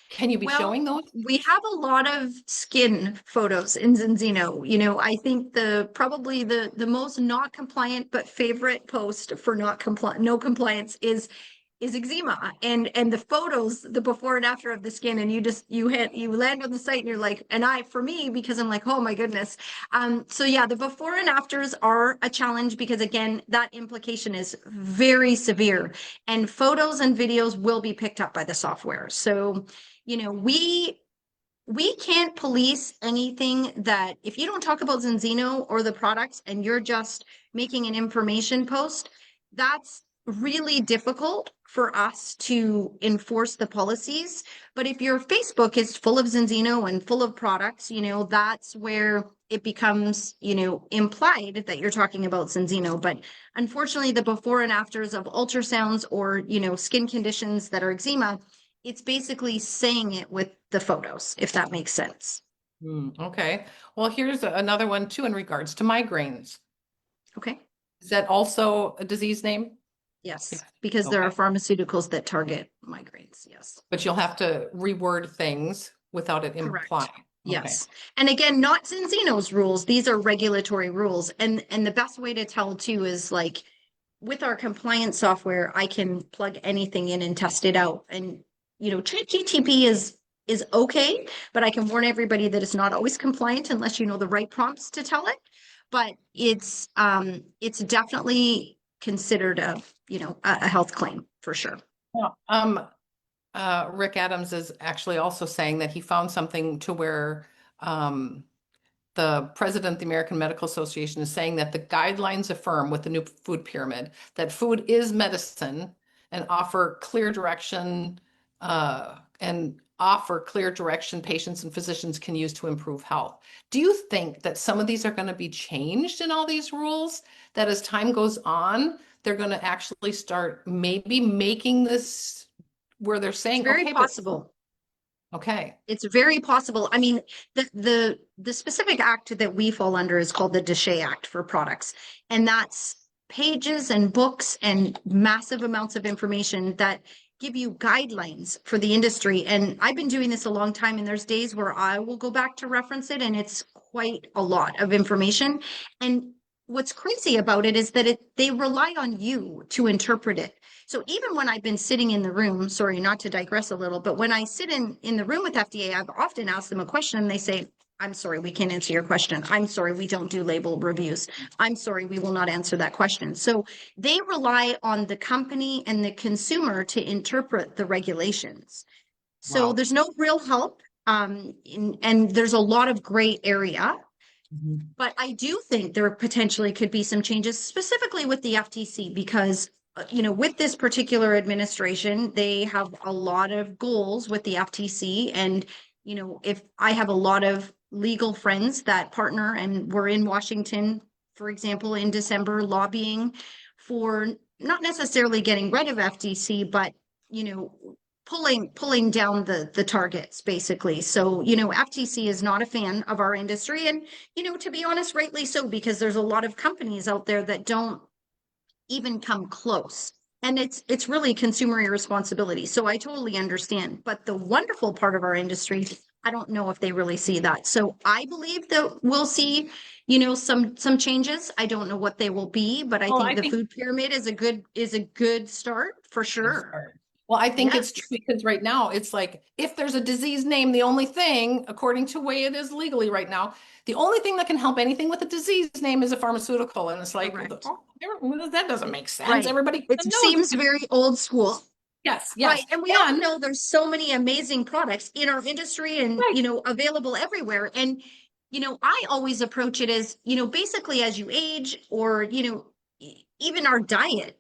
Can you be Well, showing those? we have a lot of skin photos in Zinzino. You know, I think probably the most not compliant but favorite post for not compliant, no compliance is eczema, and the photos, the before and after of the skin, and you land on the site and you're like, and for me, because I'm like, oh my goodness. So yeah, the before and afters are a challenge, because again, that implication is very severe, and photos and videos will be picked up by the software. So, you know, we can't police anything that, if you don't talk about Zinzino or the products and you're just making an information post, that's really difficult for us to enforce the policies. But if your Facebook is full of Zinzino and full of products, you know, that's where it becomes, you know, implied that you're talking about Zinzino. But unfortunately, the before and afters of ultrasounds or, you know, skin conditions that are eczema, it's basically saying it with the photos, if that makes sense. Okay. Well, here's another one too in regards to migraines. Okay. Is that also a disease name? Yes, because there are pharmaceuticals that target migraines. Yes. But you'll have to reword things without it Correct. implying. Yes. And again, not Zinzino's rules. These are regulatory rules. And the best way to tell too is like with our compliance software, I can plug anything in and test it out. And you know, ChatGTP is okay, but I can warn everybody that it's not always compliant unless you know the right prompts to tell it. But it's definitely considered a, you know, a health claim for sure. Well, Rick Adams is actually also saying that he found something to where the president of the American Medical Association is saying that the guidelines affirm with the new food pyramid that food is medicine, and offer clear direction patients and physicians can use to improve health. Do you think that some of these are going to be changed in all these rules, that as time goes on, they're going to actually start maybe making this where they're saying, It's very okay, possible. Okay. It's very possible. I mean, the specific act that we fall under is called the Déchet Act for products. And that's pages and books and massive amounts of information that give you guidelines for the industry. And I've been doing this a long time, and there's days where I will go back to reference it, and it's quite a lot of information. And what's crazy about it is that they rely on you to interpret it. So even when I've been sitting in the room, sorry, not to digress a little, but when I sit in the room with FDA, I've often asked them a question and they say, I'm sorry, we can't answer your question. I'm sorry, we don't do label reviews. I'm sorry, we will not answer that question. So they rely on the company and the consumer to interpret the regulations. So Wow. there's no real help. And there's a lot of gray area. But I do think there potentially could be some changes, specifically with the FTC, because with this particular administration, they have a lot of goals with the FTC. And, if I have a lot of legal friends that partner and we're in Washington, for example, in December, lobbying for not necessarily getting rid of FTC, but, pulling down the targets, basically. So, FTC is not a fan of our industry. And, to be honest, rightly so, because there's a lot of companies out there that don't even come close. And it's really consumer irresponsibility. So I totally understand. But the wonderful part of our industry, I don't know if they really see that. So I believe that we'll see, some changes. I don't know what they will be, but I think the food pyramid is a good start for sure. Well, I think it's Yes. true because right now it's like if there's a disease name, the only thing, according to the way it is legally right now, the only thing that can help anything with a disease name is a pharmaceutical. And it's like, Correct. that doesn't make sense. Right. Everybody It knows. seems very old school. Yes, Right. yes. And we all know there's so many amazing products in our industry and, Right. available everywhere. And, I always approach it as, basically as you age or, even our diet,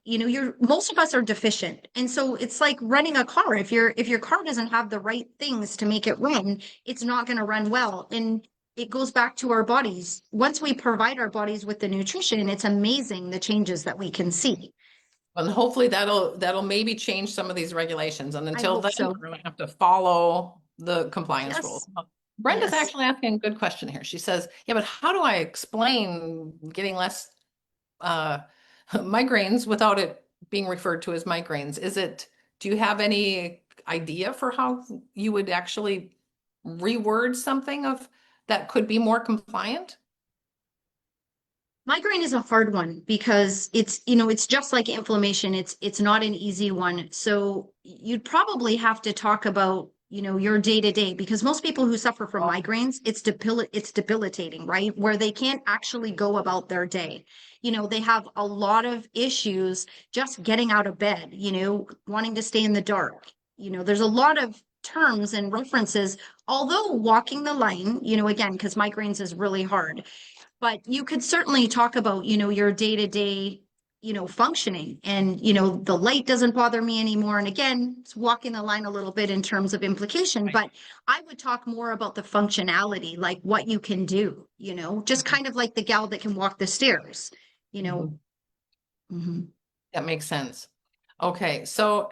most of us are deficient. And so it's like running a car. If your car doesn't have the right things to make it run, it's not going to run well. And it goes back to our bodies. Once we provide our bodies with the nutrition, it's amazing the changes that we can see. And hopefully that'll maybe change some of these regulations. And until hope then, so. we're gonna have to follow the compliance Yes. rules. Brenda's Yes. actually asking a good question here. She says, yeah, but how do I explain getting less migraines without it being referred to as migraines? Do you have any idea for how you would actually reword something of that could be more compliant? Migraine is a hard one because it's just like inflammation. It's not an easy one. So you'd probably have to talk about, your day to day, because most people who suffer from migraines, it's debilitating, right? Where they can't actually go about their day. They have a lot of issues just getting out of bed, wanting to stay in the dark. There's a lot of terms and references, although walking the line, again, because migraines is really hard. But you could certainly talk about, your day-to-day, functioning and, the light doesn't bother me anymore. And again, it's walking the line a little bit in terms of implication, Right. but I would talk more about the functionality, like what you can do, just kind of like the gal that can walk the stairs, Mhm. That makes sense. Okay, so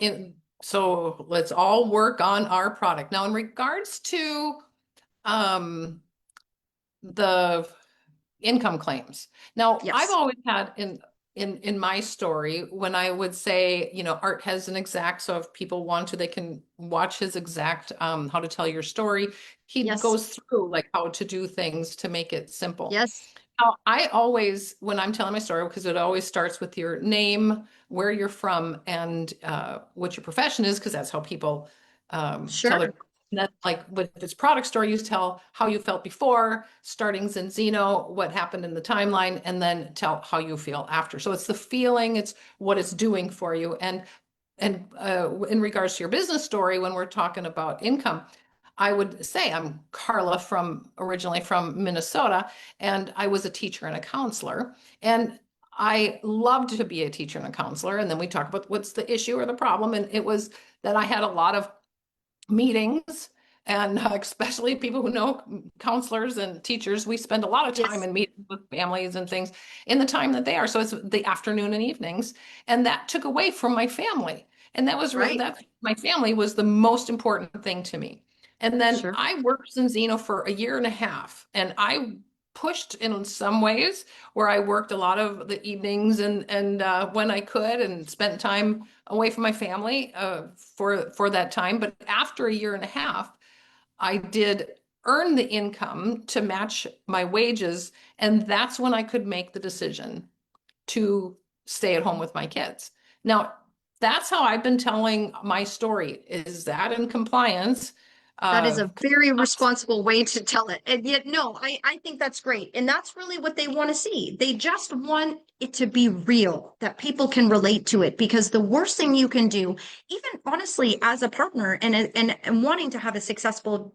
let's all work on our product. Now, in regards to the income claims. Now, Yes. I've always had in my story when I would say, Art has an exact, so if people want to, they can watch his exact how to tell your story. He Yes. goes through like how to do things to make it simple. Yes. Now, I always, when I'm telling my story, because it always starts with your name, where you're from, and what your profession is, because that's how people Sure. tell their. That like with this product story, you tell how you felt before starting Zinzino, what happened in the timeline, and then tell how you feel after. So it's the feeling, it's what it's doing for you. And in regards to your business story, when we're talking about income, I would say I'm Carla originally from Minnesota, and I was a teacher and a counselor. And I loved to be a teacher and a counselor. And then we talk about what's the issue or the problem. And it was that I had a lot of meetings, and especially people who know counselors and teachers, we spend a lot of time Yes. in meetings with families and things in the time that they are. So it's the afternoon and evenings. And that took away from my family. And that was really, Right. that my family was the most important thing to me. And then Sure. I worked in Zeno for a year and a half, and I pushed in some ways where I worked a lot of the evenings and when I could, and spent time away from my family for that time. But after a year and a half, I did earn the income to match my wages, and that's when I could make the decision to stay at home with my kids. Now, that's how I've been telling my story. Is that in compliance? That is a very responsible way to tell it. And yet, no, I think that's great. And that's really what they want to see. They just want it to be real, that people can relate to it. Because the worst thing you can do, even honestly, as a partner and wanting to have a successful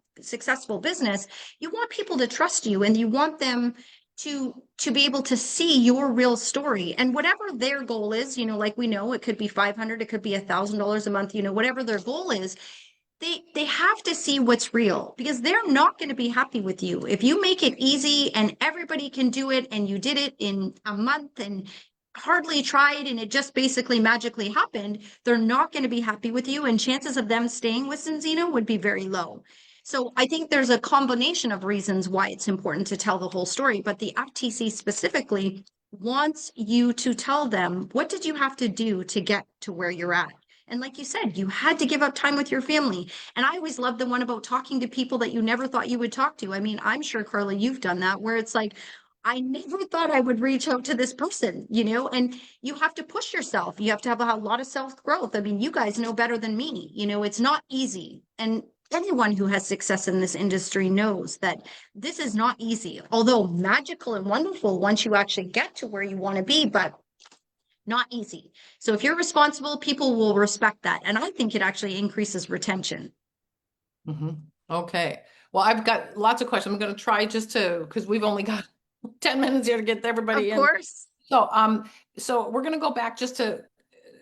business, you want people to trust you, and you want them to be able to see your real story. And whatever their goal is, like we know, it could be 500, it could be $1,000 a month, whatever their goal is, they have to see what's real, because they're not going to be happy with you. If you make it easy and everybody can do it, and you did it in a month and hardly tried, and it just basically magically happened, they're not going to be happy with you, and chances of them staying with Zinzino would be very low. So I think there's a combination of reasons why it's important to tell the whole story, but the FTC specifically wants you to tell them, what did you have to do to get to where you're at? And like you said, you had to give up time with your family. And I always love the one about talking to people that you never thought you would talk to. I mean, I'm sure, Carla, you've done that, where it's like, I never thought I would reach out to this person, and you have to push yourself. You have to have a lot of self-growth. I mean, you guys know better than me, it's not easy. And anyone who has success in this industry knows that this is not easy, although magical and wonderful once you actually get to where you want to be, but not easy. So if you're responsible, people will respect that. And I think it actually increases retention. Okay. Well, I've got lots of questions. I'm going to try because we've only got 10 minutes here to get everybody in. Of course. So we're going to go back just to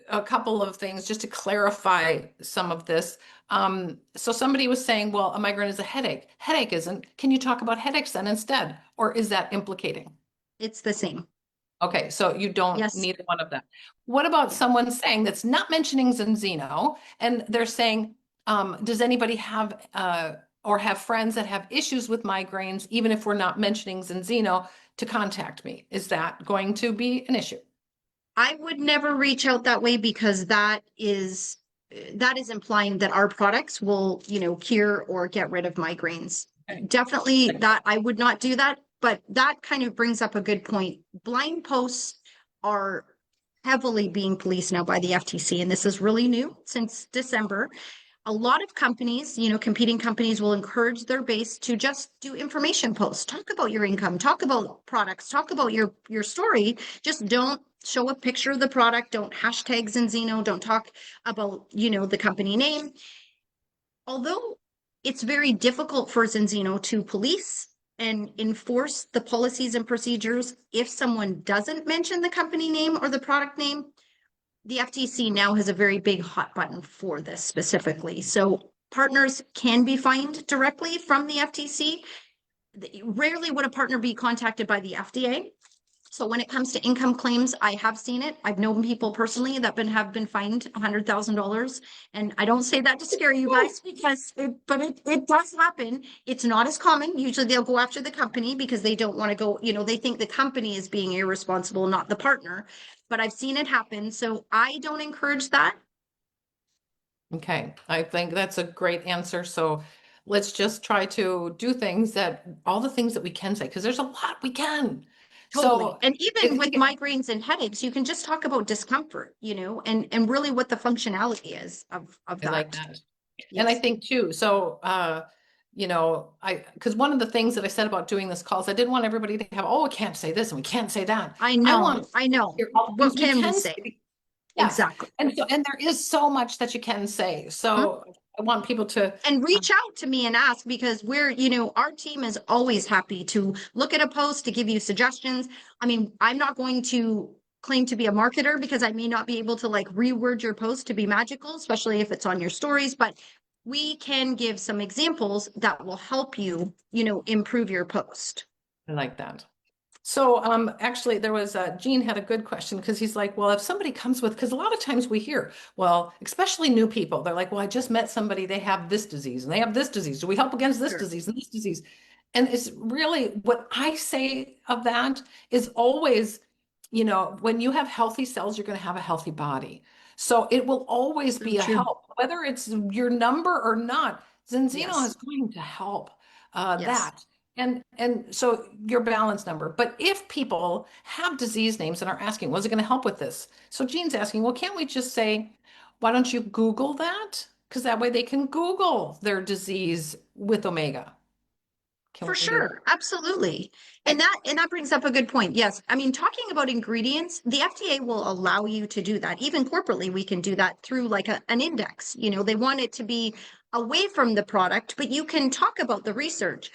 a couple of things just to clarify some of this. So somebody was saying, well, a migraine is a headache. Headache isn't. Can you talk about headaches then instead? Or is that implicating? It's the same. Okay, so you don't Yes. need one of them. What about someone saying that's not mentioning Zinzino, and they're saying, does anybody have or have friends that have issues with migraines, even if we're not mentioning Zinzino, to contact me? Is that going to be an issue? I would never reach out that way, because that is implying that our products will, cure or get rid of migraines. Okay. Definitely that I would not do that. But that kind of brings up a good point. Blind posts are heavily being policed now by the FTC, and this is really new since December. A lot of companies, competing companies, will encourage their base to just do information posts, talk about your income, talk about products, talk about your story. Just don't show a picture of the product, don't hashtag Zinzino, don't talk about, the company name. Although it's very difficult for Zinzino to police and enforce the policies and procedures if someone doesn't mention the company name or the product name, the FTC now has a very big hot button for this specifically. So partners can be fined directly from the FTC. Rarely would a partner be contacted by the FDA. So when it comes to income claims, I have seen it. I've known people personally that have been fined $100,000. And I don't say that to scare you guys, because it does happen. It's not as common. Usually they'll go after the company because they don't want to go, they think the company is being irresponsible, not the partner. But I've seen it happen. So I don't encourage that. Okay, I think that's a great answer. So let's just try to do all the things that we can say, because there's a lot we can. Totally. So, and even with migraines and headaches, you can just talk about discomfort, and really what the functionality is of that. I like that. Yes. And I think too, so, because one of the things that I said about doing this call is I didn't want everybody to have, I can't say this and we can't say that. I know. What can we say? Yes. Exactly. And there is so much that you can say. So I want people to reach out to me and ask, because our team is always happy to look at a post, to give you suggestions. I mean, I'm not going to claim to be a marketer because I may not be able to like reword your post to be magical, especially if it's on your stories, but we can give some examples that will help you, you know, improve your post. I like that. So actually there was Gene had a good question because he's like, well, if somebody comes with, because a lot of times we hear, well, especially new people, they're like, well, I just met somebody, they have this disease and they have this disease. Do we help against this disease and this disease? And it's really what I say of that is always, you know, when you have healthy cells, you're going to have a healthy body. So it will always be a help, whether it's your number or not. Zinzino is going to help that. And so your balance number. But if people have disease names and are asking, was it going to help with this? So Jean's asking, well, can't we just say, why don't you Google that? Because that way they can Google their disease with omega. For sure, absolutely. And that brings up a good point. Yes. I mean, talking about ingredients, the FDA will allow you to do that. Even corporately, we can do that through like an index. You know, they want it to be away from the product, but you can talk about the research.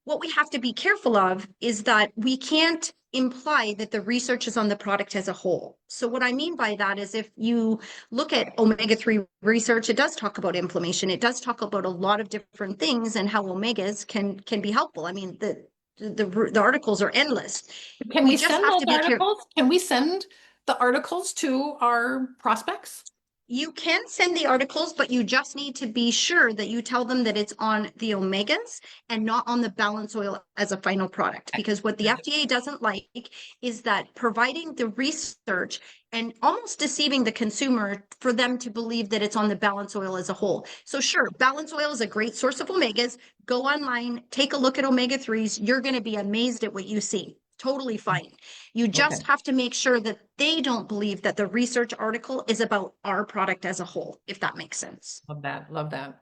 What we have to be careful of is that we can't imply that the research is on the product as a whole. So what I mean by that is if you look at omega-3 research, it does talk about inflammation. It does talk about a lot of different things and how omegas can be helpful. I mean, the articles are endless. Can we send those articles? Can we send the articles to our prospects? You can send the articles, but you just need to be sure that you tell them that it's on the omegas and not on the balance oil as a final product. Because what the FDA doesn't like is that providing the research and almost deceiving the consumer for them to believe that it's on the balance oil as a whole. So sure, balance oil is a great source of omegas. Go online, take a look at omega-3s. You're going to be amazed at what you see. Totally fine. You just have to make sure that they don't believe that the research article is about our product as a whole, if that makes sense. Love that. Love that.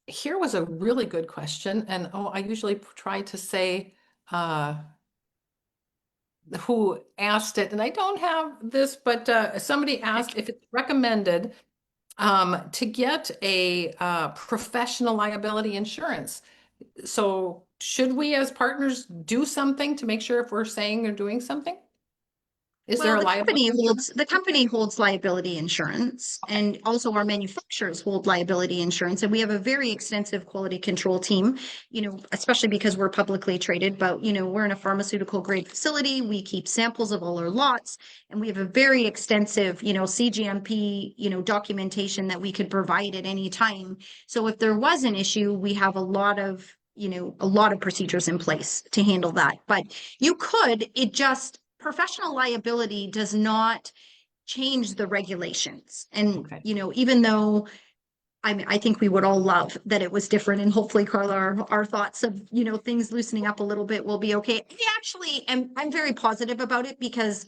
Here was a really good question. And I usually try to say who asked it. And I don't have this, but somebody asked if it's recommended to get a professional liability insurance. So should we as partners do something to make sure if we're saying or doing something? Is there a liability insurance? The company holds liability insurance, and also our manufacturers hold liability insurance. And we have a very extensive quality control team, you know, especially because we're publicly traded, but, you know, we're in a pharmaceutical grade facility. We keep samples of all our lots, and we have a very extensive, you know, CGMP, you know, documentation that we could provide at any time. So if there was an issue, we have a lot of, you know, a lot of procedures in place to handle that. But you could, professional liability does not change the regulations. And, you know, even though I think we would all love that it was different, and hopefully, Carla, our thoughts of, you know, things loosening up a little bit will be okay. I'm very positive about it because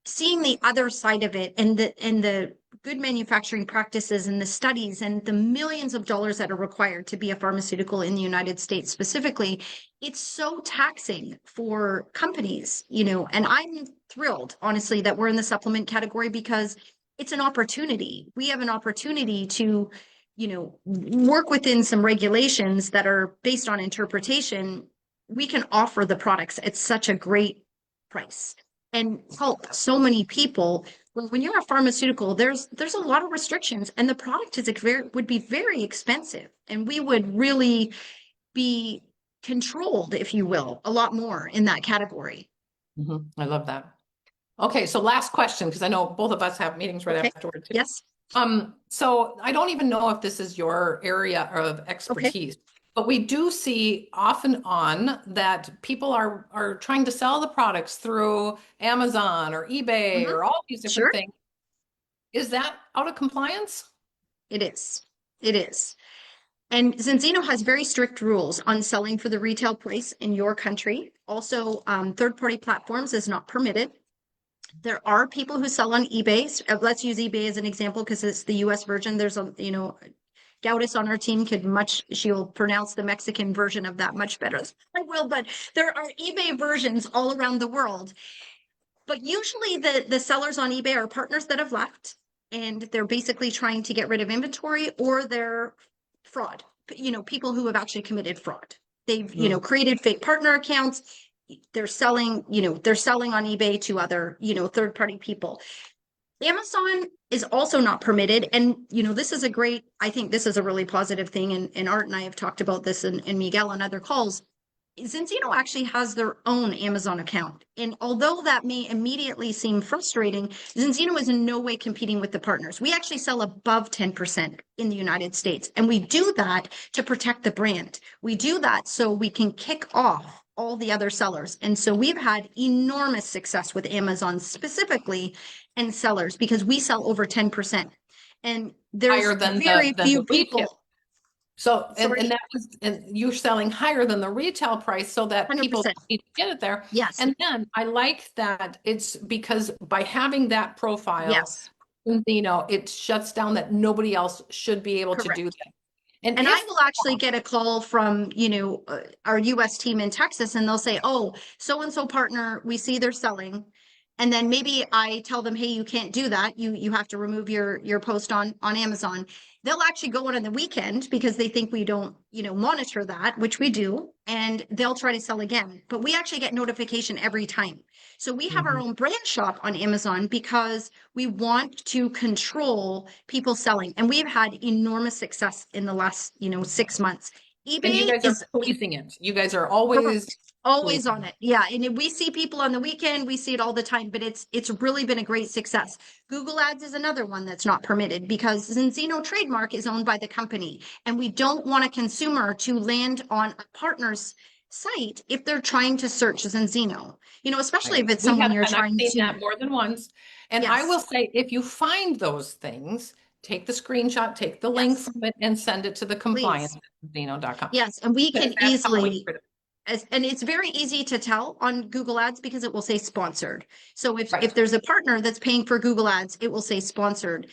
seeing the other side of it and the good manufacturing practices and the studies and the millions of dollars that are required to be a pharmaceutical in the United States specifically, it's so taxing for companies, you know, and I'm thrilled, honestly, that we're in the supplement category because it's an opportunity. We have an opportunity to, you know, work within some regulations that are based on interpretation. We can offer the products at such a great price and help so many people. When you're a pharmaceutical, there's a lot of restrictions, and the product would be very expensive, and we would really be controlled, if you will, a lot more in that category. I love that. Okay, so last question, because I know both of us have meetings right afterwards. Yes. So I don't even know if this is your area of expertise. But we do see off and on that people are trying to sell the products through Amazon or eBay or all these different things. Is that out of compliance? It is. It is. And Zinzino has very strict rules on selling for the retail price in your country. Also, third-party platforms is not permitted. There are people who sell on eBay. Let's use eBay as an example because it's the US version. There's a, you know, Gaudis on our team she'll pronounce the Mexican version of that much better than I will, but there are eBay versions all around the world. But usually the sellers on eBay are partners that have left, and they're basically trying to get rid of inventory, or they're fraud, you know, people who have actually committed fraud. They've, you know, created fake partner accounts. they're selling, they're selling on eBay to other, third-party people. Amazon is also not permitted. And, I think this is a really positive thing. And Art and I have talked about this and Miguel on other calls. Zinzino actually has their own Amazon account. And although that may immediately seem frustrating, Zinzino is in no way competing with the partners. We actually sell above 10% in the United States. And we do that to protect the brand. We do that so we can kick off all the other sellers. And so we've had enormous success with Amazon specifically and sellers because we sell over 10%. And there's Higher than very the few retail. people. So, Sorry? and you're selling higher than the retail price so that people 100%. need to get it there. Yes. And then I like that it's because by having that profile, Yes. it shuts down that nobody else should be able to do Correct. that. And And if, I will actually get a call from, our US team in Texas, and they'll say, oh, so-and-so partner, we see they're selling. And then maybe I tell them, hey, you can't do that. You have to remove your post on Amazon. They'll actually go on the weekend because they think we don't, monitor that, which we do, and they'll try to sell again. But we actually get notification every time. So we have our own brand shop on Amazon because we want to control people selling. And we've had enormous success in the last, 6 months. and you eBay guys is are policing it. You guys are always always on it. Yeah. And we see people on the weekend, we see it all the time, but it's really been a great success. Google Ads is another one that's not permitted because Zinzino trademark is owned by the company. And we don't want a consumer to land on a partner's site if they're trying to search Zinzino, especially if it's someone you're trying I've seen to. that more than once. And I will say, if you find those things, take the screenshot, take the link from it and send it to the compliance at Zinzino.com. Yes. And we can That's how we easily, get it. and it's very easy to tell on Google Ads because it will say sponsored. So if Right. there's a partner that's paying for Google Ads, it will say sponsored.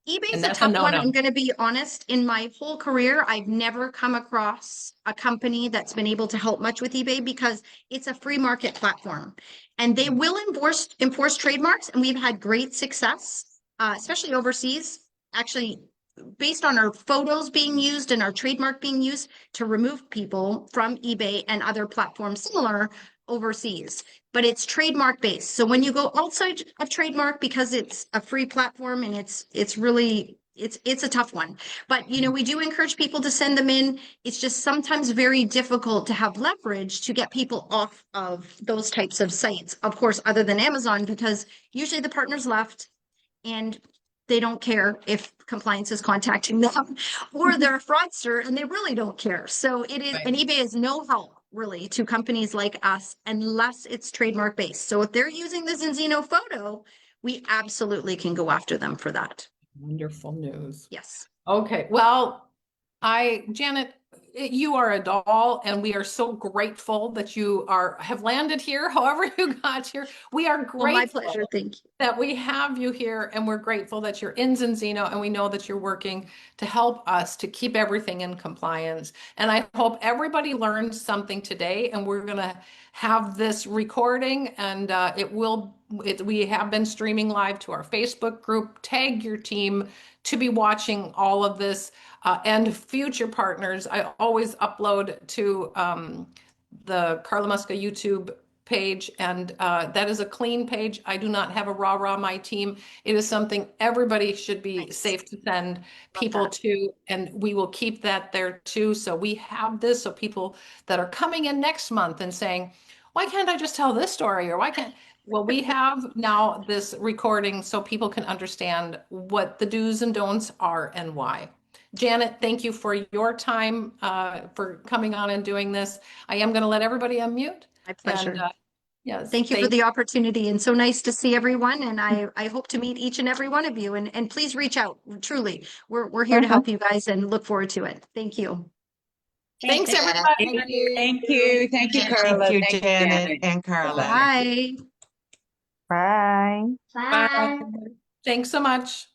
eBay's And a that's a tough one. no-no. I'm going to be honest. In my whole career, I've never come across a company that's been able to help much with eBay because it's a free market platform, and they will enforce trademarks. And we've had great success, especially overseas. Actually, based on our photos being used and our trademark being used to remove people from eBay and other platforms similar overseas, but it's trademark based. So when you go outside of trademark, because it's a free platform and it's really, it's a tough one, but we do encourage people to send them in. It's just sometimes very difficult to have leverage to get people off of those types of sites, of course, other than Amazon, because usually the partner's left and they don't care if compliance is contacting them or they're a fraudster and they really don't care. So it is, and eBay is no help really to companies like us unless it's trademark based. So if they're using the Zinzino photo, we absolutely can go after them for that. Wonderful news. Yes. Okay. Well, Janet, you are a doll, and we are so grateful that you have landed here, however you got here. We are grateful. Well, my pleasure. Thank you. That we have you here, and we're grateful that you're in Zinzino, and we know that you're working to help us to keep everything in compliance. And I hope everybody learned something today, and we're going to have this recording, and we have been streaming live to our Facebook group. Tag your team to be watching all of this, and future partners. I always upload to the Carla Muska YouTube page, and that is a clean page. I do not have a rah-rah my team. It is something everybody should be safe to send people to, and we will keep that there too. So we have this, so people that are coming in next month and saying, why can't I just tell this story, or why can't, well, we have now this recording so people can understand what the do's and don'ts are and why. Janet, thank you for your time, for coming on and doing this. I am going to let everybody unmute. My pleasure. And, yes. Thank you for the opportunity, and so nice to see everyone. And I hope to meet each and every one of you, and please reach out. Truly, we're here to help you guys and look forward to it. Thank you. Thanks, everybody. Thank you. Thank you, Carla. Thank you, Janet and Carla. Bye. Bye. Bye. Thanks so much.